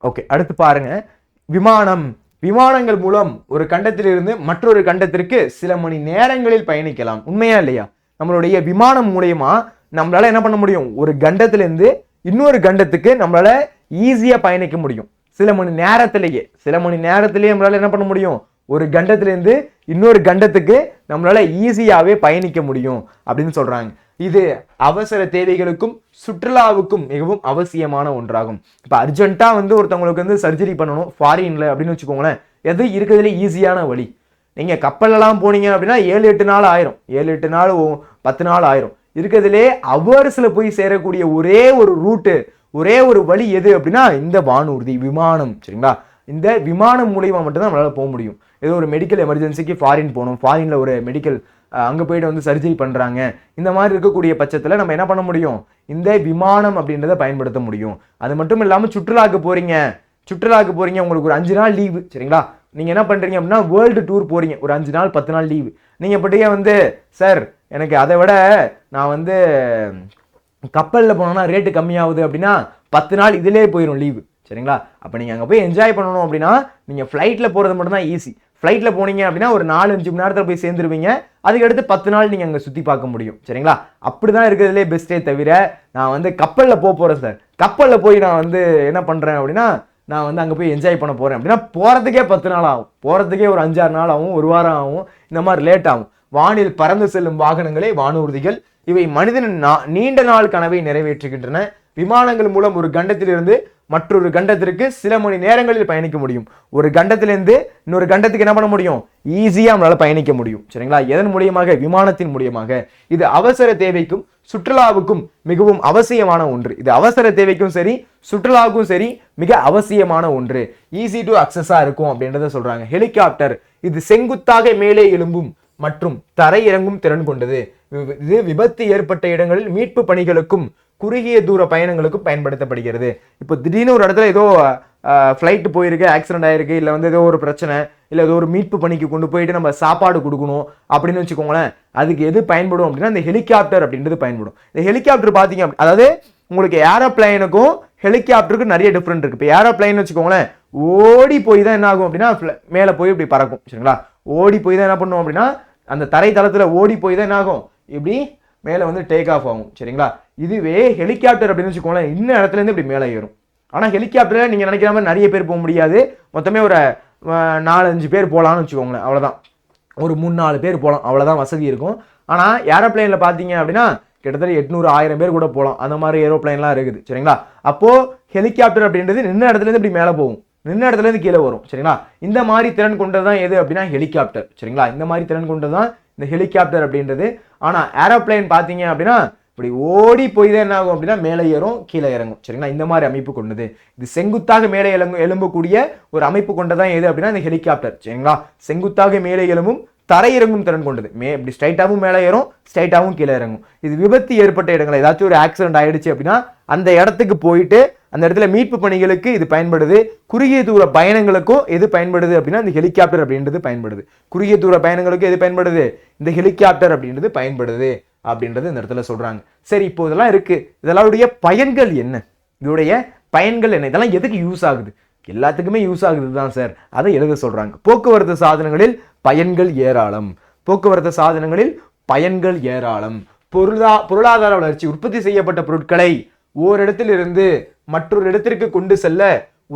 ஓகே, அடுத்து பாருங்க விமானம். விமானங்கள் மூலம் ஒரு கண்டத்திலிருந்து மற்றொரு கண்டத்திற்கு சில மணி நேரங்களில் பயணிக்கலாம். உண்மையா இல்லையா? நம்மளுடைய விமானம் மூலயமா நம்மளால என்ன பண்ண முடியும்? ஒரு கண்டத்திலிருந்து இன்னொரு கண்டத்துக்கு நம்மளால ஈஸியா பயணிக்க முடியும். சில மணி நேரத்திலேயே நம்மளால என்ன பண்ண முடியும்? ஒரு கண்டத்திலிருந்து இன்னொரு கண்டத்துக்கு நம்மளால ஈஸியாவே பயணிக்க முடியும் அப்படின்னு சொல்றாங்க. இது அவசர தேவைகளுக்கும் சுற்றுலாவுக்கும் மிகவும் அவசியமான ஒன்றாகும். இப்ப அர்ஜென்ட்டா வந்து ஒருத்தவங்களுக்கு வந்து சர்ஜரி பண்ணணும் ஃபாரின்ல அப்படின்னு வச்சுக்கோங்களேன், எது இருக்கிறதுல ஈஸியான வழி? நீங்க கப்பல்லாம் போனீங்க அப்படின்னா 7-8 நாள் ஆயிரும், 7-8 நாள் 10 நாள் ஆயிரும். இருக்கிறதுலே அவர்ஸ்ல போய் சேரக்கூடிய ஒரே ஒரு ரூட்டு, ஒரே ஒரு வழி எது அப்படின்னா இந்த வானூர்தி விமானம். சரிங்களா? இந்த விமானம் மூலியமா மட்டும்தான் நம்மளால போக முடியும். ஏதோ ஒரு மெடிக்கல் எமர்ஜென்சிக்கு ஃபாரின் போகணும், ஃபாரின்ல ஒரு மெடிக்கல் அங்கே போயிட்டு வந்து சர்ஜரி பண்ணுறாங்க, இந்த மாதிரி இருக்கக்கூடிய பட்சத்தில் நம்ம என்ன பண்ண முடியும்? இந்த விமானம் அப்படின்றத பயன்படுத்த முடியும். அது மட்டும் இல்லாமல் சுற்றுலாவுக்கு போறீங்க, உங்களுக்கு ஒரு 5 நாள் லீவு. சரிங்களா? நீங்கள் என்ன பண்ணுறீங்க அப்படின்னா வேர்ல்டு டூர் போறீங்க, ஒரு 5 நாள் 10 நாள் லீவு. நீங்கள் பட்டியே வந்து சார் எனக்கு அதை விட நான் வந்து கப்பலில் போனோம்னா ரேட்டு கம்மியாகுது அப்படின்னா 10 நாள் இதிலே போயிடும் லீவு. சரிங்களா? அப்போ நீங்கள் அங்கே போய் என்ஜாய் பண்ணணும் அப்படின்னா நீங்கள் ஃப்ளைட்டில் போகிறது மட்டும்தான் ஈஸி. ஃப்ளைட்டில் போனீங்க அப்படின்னா ஒரு 4-5 மணி நேரத்தில் போய் சேர்ந்துருவீங்க. அதுக்கடுத்து 10 நாள் நீங்கள் அங்கே சுற்றி பார்க்க முடியும். சரிங்களா? அப்படி தான் இருக்கிறதுலே பெஸ்ட்டே தவிர நான் வந்து கப்பலில் போகிறேன் சார், கப்பலில் போய் நான் வந்து என்ன பண்ணுறேன் அப்படின்னா நான் வந்து அங்கே போய் என்ஜாய் பண்ண போகிறேன் அப்படின்னா போகிறதுக்கே 10 நாள் ஆகும், போகிறதுக்கே ஒரு 5-6 நாள் ஆகும், ஒரு வாரம் ஆகும், இந்த மாதிரி லேட் ஆகும். வானில் பறந்து செல்லும் வாகனங்களே வானூர்திகள். இவை மனிதனின் நீண்ட நாள் கனவை நிறைவேற்றுகின்றன. விமானங்கள் மூலம் ஒரு கண்டத்திலிருந்து மற்றொரு கண்டத்திற்கு சில மணி நேரங்களில் பயணிக்க முடியும். ஒரு கண்டத்திலிருந்து இன்னொரு கண்டத்துக்கு என்ன பண்ண முடியும்? ஈஸியா நம்மளால பயணிக்க முடியும். சரிங்களா? எதன் மூலியமாக? விமானத்தின் மூலியமாக. இது அவசர தேவைக்கும் சுற்றுலாவுக்கும் மிகவும் அவசியமான ஒன்று. இது அவசர தேவைக்கும் சரி சுற்றுலாவுக்கும் சரி மிக அவசியமான ஒன்று. ஈஸி டு அக்சஸா இருக்கும் அப்படின்றத சொல்றாங்க. ஹெலிகாப்டர், இது செங்குத்தாக மேலே எழும்பும் மற்றும் தரை இறங்கும் திறன் கொண்டது. இது விபத்து ஏற்பட்ட இடங்களில் மீட்பு பணிகளுக்கும் குறுகிய தூர பயணங்களுக்கும் பயன்படுத்தப்படுகிறது. இப்போ திடீர்னு ஒரு இடத்துல ஏதோ ஃப்ளைட் போயிருக்கு, ஆக்சிடென்ட் ஆயிருக்கு, இல்லை வந்து ஏதோ ஒரு பிரச்சனை, இல்லை ஏதோ ஒரு மீட்பு பணிக்கு கொண்டு போயிட்டு நம்ம சாப்பாடு கொடுக்கணும் அப்படின்னு வச்சுக்கோங்களேன். அதுக்கு எது பயன்படும் அப்படின்னா இந்த ஹெலிகாப்டர் அப்படின்றது பயன்படும். இந்த ஹெலிகாப்டர் பார்த்தீங்க, அதாவது உங்களுக்கு ஏரோப்ளைனுக்கும் ஹெலிகாப்டருக்கும் நிறைய டிஃப்ரெண்ட் இருக்கு. இப்போ ஏரோப்ளைன் வச்சுக்கோங்களேன், ஓடி போய் தான் என்ன ஆகும் அப்படின்னா மேலே போய் இப்படி பறக்கும். சரிங்களா, ஓடி போய் தான் என்ன பண்ணுவோம் அப்படின்னா அந்த தரை தளத்துல ஓடி போய் தான் என்ன ஆகும், இப்படி மேலே வந்து டேக் ஆஃப் ஆகும். சரிங்களா, இதுவே ஹெலிகாப்டர் அப்படின்னு வச்சுக்கோங்களேன், இன்னும் இடத்துல இருந்து இப்படி மேலே ஏறும். ஆனால் ஹெலிகாப்டரில் நீங்கள் நினைக்கிற மாதிரி நிறைய பேர் போக முடியாது. மொத்தமே ஒரு 4-5 பேர் போகலான்னு வச்சுக்கோங்களேன், அவ்வளோதான். ஒரு 3-4 பேர் போகலாம், அவ்வளோதான் வசதி இருக்கும். ஆனால் ஏரோப்ளைனில் பார்த்தீங்க அப்படின்னா கிட்டத்தட்ட 800-1000 பேர் கூட போகலாம். அந்த மாதிரி ஏரோப்ளைன்லாம் இருக்குது. சரிங்களா, அப்போது ஹெலிகாப்டர் அப்படின்றது நின்ன இடத்துலேருந்து இப்படி மேலே போகும், நின்ன இடத்துலேருந்து கீழே வரும். சரிங்களா, இந்த மாதிரி திறன் கொண்டது தான் எது அப்படின்னா ஹெலிகாப்டர். சரிங்களா, இந்த மாதிரி திறன் கொண்டது தான் இந்த ஹெலிகாப்டர் அப்படின்றது. ஆனால் ஏரோப்ளைன் பார்த்தீங்க அப்படின்னா இப்படி ஓடி போய் தான் என்ன ஆகும் அப்படின்னா மேலே ஏறும், கீழே இறங்கும். சரிங்களா, இந்த மாதிரி அமைப்பு கொண்டது. இது செங்குத்தாக மேலே எழும்பக்கூடிய ஒரு அமைப்பு கொண்டதான் எது அப்படின்னா இந்த ஹெலிகாப்டர். சரிங்களா, செங்குத்தாக மேலே எழும்பும் தரையிறங்கும் திறன் கொண்டது. இப்படி ஸ்ட்ரைட்டாகவும் மேலே ஏறும், ஸ்ட்ரைட்டாகவும் கீழே இறங்கும். இது விபத்து ஏற்பட்ட இடங்கள், ஏதாச்சும் ஒரு ஆக்சிடென்ட் ஆயிடுச்சு அப்படின்னா அந்த இடத்துக்கு போயிட்டு அந்த இடத்துல மீட்பு பணிகளுக்கு இது பயன்படுது. குறுகிய தூர பயணங்களுக்கும் எது பயன்படுது அப்படின்னா இந்த ஹெலிகாப்டர் அப்படின்றது பயன்படுது. குறுகிய தூர பயணங்களுக்கு எது பயன்படுது, இந்த ஹெலிகாப்டர் அப்படின்றது பயன்படுது அப்படின்றது இந்த இடத்துல சொல்றாங்க. சரி, இப்போ இதெல்லாம் இருக்கு, இதெல்லாவுடைய பயன்கள் என்ன, இதோடைய பயன்கள் என்ன, இதெல்லாம் எதுக்கு யூஸ் ஆகுது? எல்லாத்துக்குமே யூஸ் ஆகுது தான் சார், அதை எழுத சொல்றாங்க. போக்குவரத்து சாதனங்களில் பயன்கள் ஏராளம். போக்குவரத்து சாதனங்களில் பயன்கள் ஏராளம். பொருளாதார வளர்ச்சி, உற்பத்தி செய்யப்பட்ட பொருட்களை ஓரிடத்திலிருந்து மற்றொரு இடத்திற்கு கொண்டு செல்ல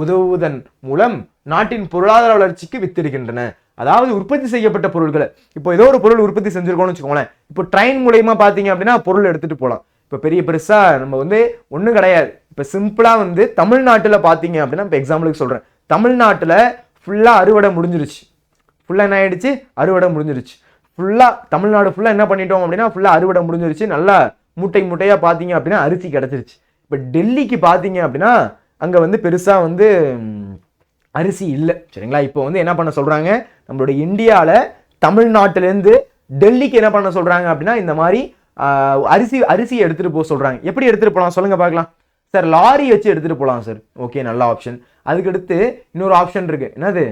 உதவுவதன் மூலம் நாட்டின் பொருளாதார வளர்ச்சிக்கு வித்திடுகின்றன. அதாவது உற்பத்தி செய்யப்பட்ட பொருட்களை, இப்போ ஏதோ ஒரு பொருள் உற்பத்தி செஞ்சிருக்கோம்னு வச்சுக்கோங்களேன், இப்போ ட்ரெயின் மூலயமா பார்த்தீங்க அப்படின்னா பொருள் எடுத்துட்டு போகலாம். இப்போ பெருசா நம்ம வந்து ஒன்றும் கிடையாது. இப்போ சிம்பிளா வந்து தமிழ்நாட்டில் பார்த்தீங்க அப்படின்னா, இப்போ எக்ஸாம்பிளுக்கு சொல்றேன், தமிழ்நாட்டில் ஃபுல்லா அறுவடை முடிஞ்சிருச்சு. ஃபுல்லா என்ன ஆயிடுச்சு, அறுவடை முடிஞ்சிருச்சு. ஃபுல்லா தமிழ்நாடு ஃபுல்லா என்ன பண்ணிட்டோம் அப்படின்னா ஃபுல்லா அறுவடை முடிஞ்சிருச்சு. நல்லா மூட்டையா பார்த்தீங்க அப்படின்னா அரிசி கிடைச்சிருச்சு. இப்போ டெல்லிக்கு பார்த்தீங்க அப்படின்னா அங்கே வந்து பெருசா வந்து அரிசி இல்லை. சரிங்களா, இப்போ வந்து என்ன பண்ண சொல்றாங்க, நம்மளுடைய இந்தியாவில் தமிழ்நாட்டிலேருந்து டெல்லிக்கு என்ன பண்ண சொல்றாங்க அப்படின்னா இந்த மாதிரி அரிசி எடுத்துட்டு போக சொல்றாங்க. எப்படி எடுத்துட்டு போகலாம் சொல்லுங்க பார்க்கலாம். சார், லாரி வச்சு எடுத்துட்டு போகலாம் சார். ஓகே, நல்ல ஆப்ஷன். அதுக்கடுத்து இன்னொரு ஆப்ஷன் இருக்கு, என்னது,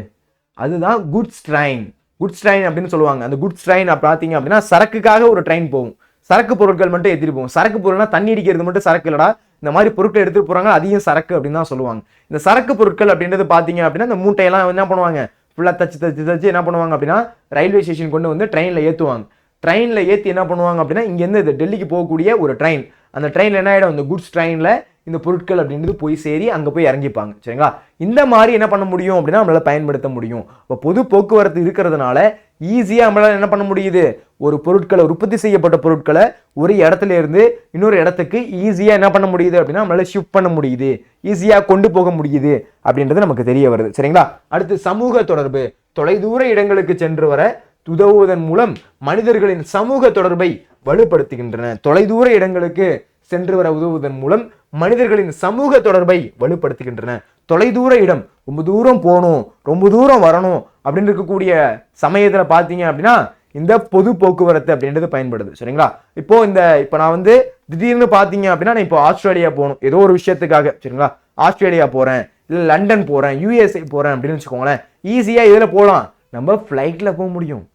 அதுதான் குட்ஸ் ட்ரெயின். குட்ஸ் ட்ரெயின் அப்படின்னு சொல்லுவாங்க. அந்த குட்ஸ் ட்ரெயின் பார்த்தீங்க அப்படின்னா சரக்குக்காக ஒரு ட்ரெயின் போகும், சரக்கு பொருட்கள் மட்டும் எடுத்துட்டு போகும். சரக்கு பொருள்னா தண்ணி அடிக்கிறது மட்டும் சரக்கு இல்லடா, இந்த மாதிரி பொருட்கள் எடுத்துட்டு போறாங்க, அதிகம் சரக்கு அப்படின்னு தான் சொல்லுவாங்க. இந்த சரக்கு பொருட்கள் அப்படின்றது பார்த்தீங்க அப்படின்னா இந்த மூட்டையெல்லாம் என்ன பண்ணுவாங்க, ஃபுல்லாக தச்சு என்ன பண்ணுவாங்க அப்படின்னா ரயில்வே ஸ்டேஷன் கொண்டு வந்து ட்ரெயினில் ஏற்றுவாங்க. ட்ரெயினில் ஏற்றி என்ன பண்ணுவாங்க அப்படின்னா இங்கேருந்து டெல்லிக்கு போகக்கூடிய ஒரு ட்ரெயின், அந்த ட்ரெயினில் என்ன ஆகிடும், இந்த குட்ஸ் ட்ரெயினில் இந்த பொருட்கள் அப்படின்றது போய் சேரி அங்கே போய் இறங்கிப்பாங்க. சரிங்களா, இந்த மாதிரி என்ன பண்ண முடியும் அப்படின்னா நம்மளால பயன்படுத்த முடியும். இப்போ பொது போக்குவரத்து இருக்கிறதுனால ஈஸியாக நம்மளால என்ன பண்ண முடியுது, ஒரு பொருட்களை, உற்பத்தி செய்யப்பட்ட பொருட்களை ஒரு இடத்துல இருந்து இன்னொரு இடத்துக்கு ஈஸியாக என்ன பண்ண முடியுது அப்படின்னா நம்மளால ஷிஃப்ட் பண்ண முடியுது, ஈஸியாக கொண்டு போக முடியுது அப்படின்றது நமக்கு தெரிய வருது. சரிங்களா, அடுத்து சமூக தொடர்பு. தொலைதூர இடங்களுக்கு சென்று வர உதவுவதன் மூலம் மனிதர்களின் சமூக தொடர்பை வலுப்படுத்துகின்றன. தொலைதூர இடங்களுக்கு சென்று வர உதவுவதன் மூலம் மனிதர்களின் சமூக தொடர்பை வலுப்படுத்துகின்றன. தொலைதூர இடம், ரொம்ப தூரம் போகணும், ரொம்ப தூரம் வரணும் அப்படின்னு இருக்கக்கூடிய சமயத்தில் பார்த்தீங்க அப்படின்னா இந்த பொது போக்குவரத்து அப்படின்றது பயன்படுது. சரிங்களா, இப்போ நான் வந்து திடீர்னு பார்த்தீங்க அப்படின்னா நான் இப்போ ஆஸ்திரேலியா போகணும் ஏதோ ஒரு விஷயத்துக்காக. சரிங்களா, ஆஸ்திரேலியா போறேன், இல்லை லண்டன் போறேன், யூஎஸ்ஏ போறேன் அப்படின்னு வச்சுக்கோங்களேன், ஈஸியாக இதில் போகலாம், நம்ம ஃப்ளைட்டில் போக முடியும்.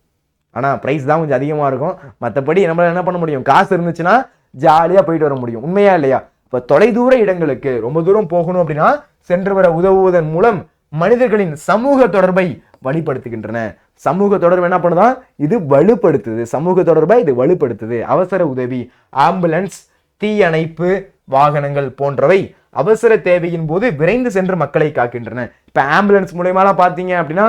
ஆனால் ப்ரைஸ் தான் கொஞ்சம் அதிகமாக இருக்கும். மற்றபடி நம்மளால என்ன பண்ண முடியும், காசு இருந்துச்சுன்னா ஜாலியாக போயிட்டு வர முடியும். உண்மையா இல்லையா? இப்போ தொலைதூர இடங்களுக்கு ரொம்ப தூரம் போகணும் அப்படின்னா சென்று வர உதவுவதன் மூலம் மனிதர்களின் சமூக தொடர்பை வலுப்படுத்துகின்றன. சமூக தொடர்பு என்ன பண்ணுதான், இது வலுப்படுத்துது. சமூக தொடர்பை இது வலுப்படுத்துது. அவசர உதவி, ஆம்புலன்ஸ், தீயணைப்பு வாகனங்கள் போன்றவை அவசர தேவையின் போது விரைந்து சென்று மக்களை காக்கின்றன. இப்போ ஆம்புலன்ஸ் மூலயமாலாம் பார்த்தீங்க அப்படின்னா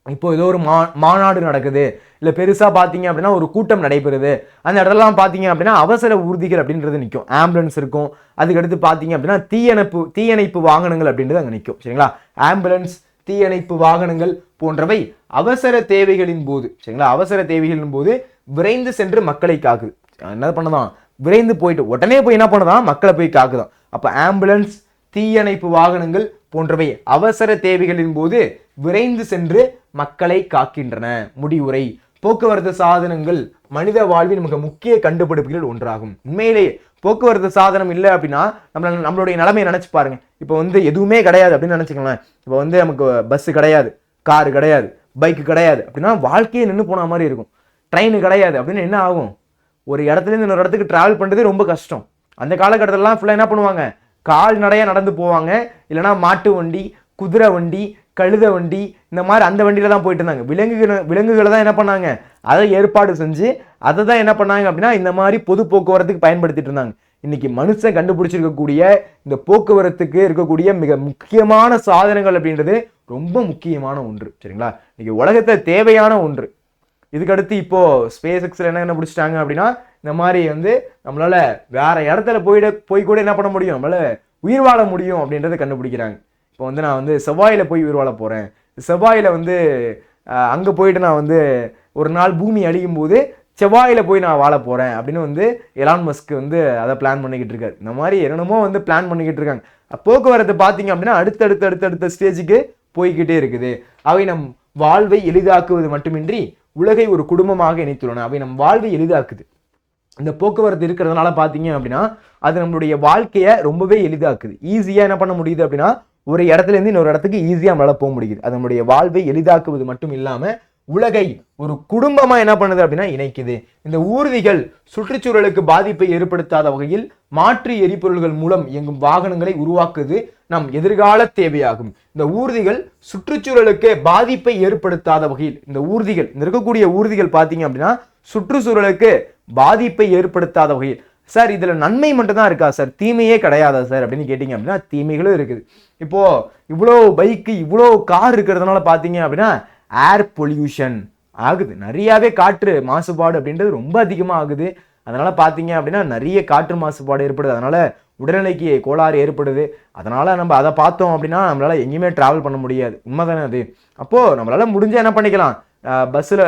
இப்போ ஏதோ ஒரு மாநாடு நடக்குது, இல்லை பெருசாக பார்த்தீங்க அப்படின்னா ஒரு கூட்டம் நடைபெறுது, அந்த இடத்துலலாம் பார்த்தீங்க அப்படின்னா அவசர ஊர்திகள் அப்படின்றது நிற்கும், ஆம்புலன்ஸ் இருக்கும். அதுக்கடுத்து பார்த்தீங்க அப்படின்னா தீயணைப்பு வாகனங்கள் அப்படின்றது அங்கே நிற்கும். சரிங்களா, ஆம்புலன்ஸ், தீயணைப்பு வாகனங்கள் போன்றவை அவசர தேவைகளின் போது, சரிங்களா, அவசர தேவைகளின் போது விரைந்து சென்று மக்களை காக்குது. என்ன பண்ணதான், விரைந்து போயிட்டு உடனே போய் என்ன பண்ணதான், மக்களை போய் காக்குதான். அப்போ ஆம்புலன்ஸ், தீயணைப்பு வாகனங்கள் போன்றவை அவசர தேவைகளின் போது விரைந்து சென்று மக்களை காக்கின்றன. முடிவுரை. போக்குவரத்து சாதனங்கள் மனித வாழ்வின் மிக முக்கிய கண்டுபிடிப்புகளில் ஒன்றாகும். உண்மையிலேயே போக்குவரத்து சாதனம் இல்லை அப்படின்னா நம்மளுடைய நிலைமையை நினைச்சு பாருங்க. இப்போ வந்து எதுவுமே கிடையாது அப்படின்னு நினைச்சுக்கலாம். இப்போ வந்து நமக்கு பஸ் கிடையாது, காரு கிடையாது, பைக்கு கிடையாது அப்படின்னா வாழ்க்கையே நின்று போன மாதிரி இருக்கும். ட்ரெயின் கிடையாது அப்படின்னு என்ன ஆகும், ஒரு இடத்துல இருந்து இன்னொரு இடத்துக்கு டிராவல் பண்ணுறது ரொம்ப கஷ்டம். அந்த காலகட்டத்திலலாம் ஃபுல்லாக என்ன பண்ணுவாங்க, கால்நடையாக நடந்து போவாங்க, இல்லைனா மாட்டு வண்டி, குதிரை வண்டி, கழுத வண்டி, இந்த மாதிரி அந்த வண்டியில தான் போயிட்டு இருந்தாங்க. விலங்குகளை தான் என்ன பண்ணாங்க, அதை ஏற்பாடு செஞ்சு அதை தான் என்ன பண்ணாங்க அப்படின்னா இந்த மாதிரி பொது போக்குவரத்துக்கு பயன்படுத்திட்டு இருந்தாங்க. இன்னைக்கு மனுஷன் கண்டுபிடிச்சிருக்கக்கூடிய இந்த போக்குவரத்துக்கு இருக்கக்கூடிய மிக முக்கியமான சாதனங்கள் அப்படின்றது ரொம்ப முக்கியமான ஒன்று. சரிங்களா, இன்னைக்கு உலகத்துல தேவையான ஒன்று. இதுக்கடுத்து இப்போ ஸ்பேஸ் எக்ஸ்ல என்ன பிடிச்சிட்டாங்க அப்படின்னா இந்த மாதிரி வந்து நம்மளால வேற இடத்துல போய் கூட என்ன பண்ண முடியும், நம்மளால உயிர் வாழ முடியும் அப்படின்றத கண்டுபிடிக்கிறாங்க. இப்போ வந்து நான் வந்து செவ்வாயில போய் உயிர் வாழ போறேன், செவ்வாயில வந்து அங்க போயிட்டு நான் வந்து ஒரு நாள் பூமி அழியும் போது செவ்வாயில போய் நான் வாழ போறேன் அப்படின்னு வந்து எலான் மஸ்க் வந்து அதை பிளான் பண்ணிக்கிட்டு இருக்காரு. இந்த மாதிரி என்னென்னமோ வந்து பிளான் பண்ணிக்கிட்டு இருக்காங்க. போக்குவரத்து பார்த்தீங்க அப்படின்னா அடுத்தடுத்த ஸ்டேஜுக்கு போய்கிட்டே இருக்குது. அவை நம் வாழ்வை எளிதாக்குவது மட்டுமின்றி உலகை ஒரு குடும்பமாக இணைத்துள்ளன. அவை நம் வாழ்வை எளிதாக்குது. இந்த போக்குவரத்து இருக்கிறதுனால பார்த்தீங்க அப்படின்னா அது நம்மளுடைய வாழ்க்கையை ரொம்பவே எளிதாக்குது. ஈஸியாக என்ன பண்ண முடியுது அப்படின்னா ஒரு இடத்துல இருந்து இன்னொரு இடத்துக்கு ஈஸியாக நம்மளால போக முடியுது. அது நம்மளுடைய வாழ்வை எளிதாக்குவது மட்டும் இல்லாமல் உலகை ஒரு குடும்பமா என்ன பண்ணுது அப்படின்னா இணைக்குது. இந்த ஊர்திகள் சுற்றுச்சூழலுக்கு பாதிப்பை ஏற்படுத்தாத வகையில் மாற்று எரிபொருள்கள் மூலம் இயங்கும் வாகனங்களை உருவாக்குவது நம் எதிர்கால தேவையாகும். இந்த ஊர்திகள் சுற்றுச்சூழலுக்கு பாதிப்பை ஏற்படுத்தாத வகையில் இந்த இருக்கக்கூடிய ஊர்திகள் பார்த்தீங்க அப்படின்னா சுற்றுச்சூழலுக்கு பாதிப்பை ஏற்படுத்தாத வகையில். சார் இதுல நன்மை மட்டும் தான் இருக்கா சார், தீமையே கிடையாதா சார் அப்படின்னு கேட்டீங்க அப்படின்னா தீமைகளும் இருக்குது. இப்போ இவ்வளோ பைக்கு இவ்வளோ கார் இருக்கிறதுனால பார்த்தீங்க அப்படின்னா ஏர் பொல்யூஷன் ஆகுது, நிறையாவே காற்று மாசுபாடு அப்படின்றது ரொம்ப அதிகமாக ஆகுது. அதனால பார்த்தீங்க அப்படின்னா நிறைய காற்று மாசுபாடு ஏற்படுது, அதனால உடல்நிலைக்கு கோளாறு ஏற்படுது. அதனால நம்ம அதை பார்த்தோம் அப்படின்னா நம்மளால எங்கேயுமே டிராவல் பண்ண முடியாது. உண்மைதானே அது? அப்போ நம்மளால முடிஞ்ச என்ன பண்ணிக்கலாம், பஸ்ஸில்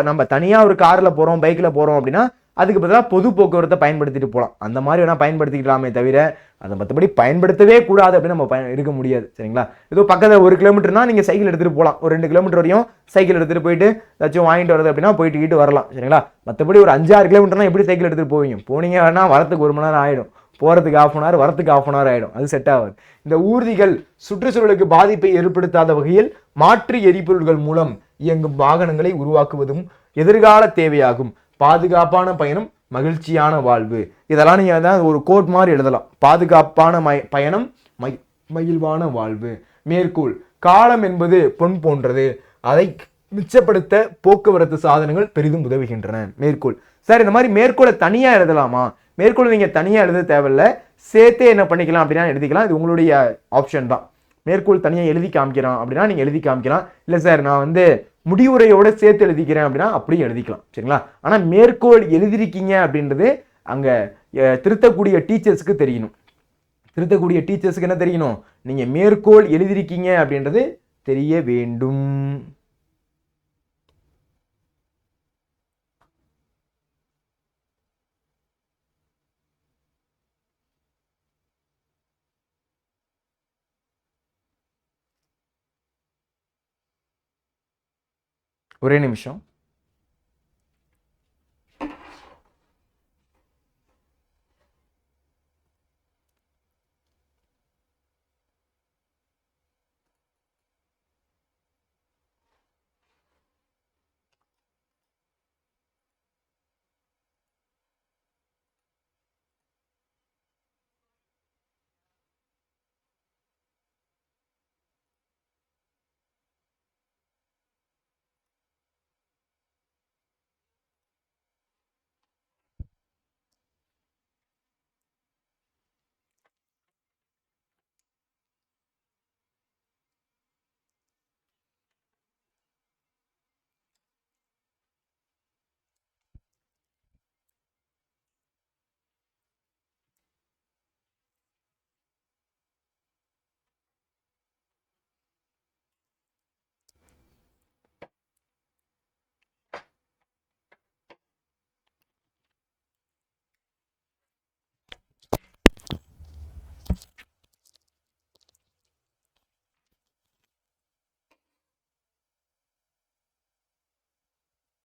நம்ம தனியாக ஒரு காரில் போகிறோம், பைக்கில் போகிறோம் அப்படின்னா அதுக்கு பதிலாக பொது போக்குவரத்தை பயன்படுத்திட்டு போகலாம். அந்த மாதிரி வேணால் பயன்படுத்திக்கலாமே தவிர அதை மற்றபடி பயன்படுத்தவே கூடாது அப்படின்னு நம்ம இருக்க முடியாது. சரிங்களா, ஏதோ பக்கத்தில் 1 கிலோமீட்டர்னா நீங்கள் சைக்கிள் எடுத்துகிட்டு போகலாம், ஒரு 2 கிலோமீட்டர் வரையும் சைக்கிள் எடுத்துகிட்டு போயிட்டு ஏதாச்சும் வாங்கிட்டு வரது அப்படின்னா போயிட்டு வரலாம். சரிங்களா, மற்றபடி ஒரு 5-6 கிலோமீட்டர்னா எப்படி சைக்கிள் எடுத்துகிட்டு போவீங்க? போனீங்க வேணா வரத்துக்கு 1 மணி நேரம் ஆகிடும், போகிறதுக்கு 1/2 மணி நேரம், வரத்துக்கு 1/2 மணி நேரம் ஆகிடும். அது செட் ஆகாது. இந்த ஊர்திகள் சுற்றுச்சூழலுக்கு பாதிப்பை ஏற்படுத்தாத வகையில் மாற்று எரிபொருள்கள் மூலம் இயங்கும் வாகனங்களை உருவாக்குவதும் எதிர்கால தேவையாகும். பாதுகாப்பான பயணம், மகிழ்ச்சியான வாழ்வு. இதெல்லாம் நீங்க தான் ஒரு கோட் மாதிரி எழுதலாம். பாதுகாப்பான பயணம், மகிழ்வான வாழ்வு. மேற்கோள்: காலம் என்பது பொன் போன்றது, அதை மிச்சப்படுத்த போக்குவரத்து சாதனங்கள் பெரிதும் உதவுகின்றன. மேற்கோள். சார் இந்த மாதிரி மேற்கோளை தனியா எழுதலாமா? மேற்கோள் நீங்க தனியா எழுத தேவையில்ல, சேர்த்தே என்ன பண்ணிக்கலாம் அப்படின்னா எழுதிக்கலாம். இது உங்களுடைய ஆப்ஷன் தான். மேற்கோள் தனியா எழுதி காமிக்கிறோம் அப்படின்னா நீங்க எழுதி காமிக்கலாம். இல்ல சார் நான் வந்து முடிவுரையோட சேர்த்து எழுதிக்கிறேன் அப்படின்னா அப்படியே எழுதிக்கலாம். சரிங்களா, ஆனா மேற்கோள் எழுதிருக்கீங்க அப்படின்றது அங்க திருத்தக்கூடிய டீச்சர்ஸ்க்கு தெரியணும். திருத்தக்கூடிய டீச்சர்ஸ்க்கு என்ன தெரியணும், நீங்க மேற்கோள் எழுதிருக்கீங்க அப்படின்றது தெரிய வேண்டும். ஒரே நிமிஷம்.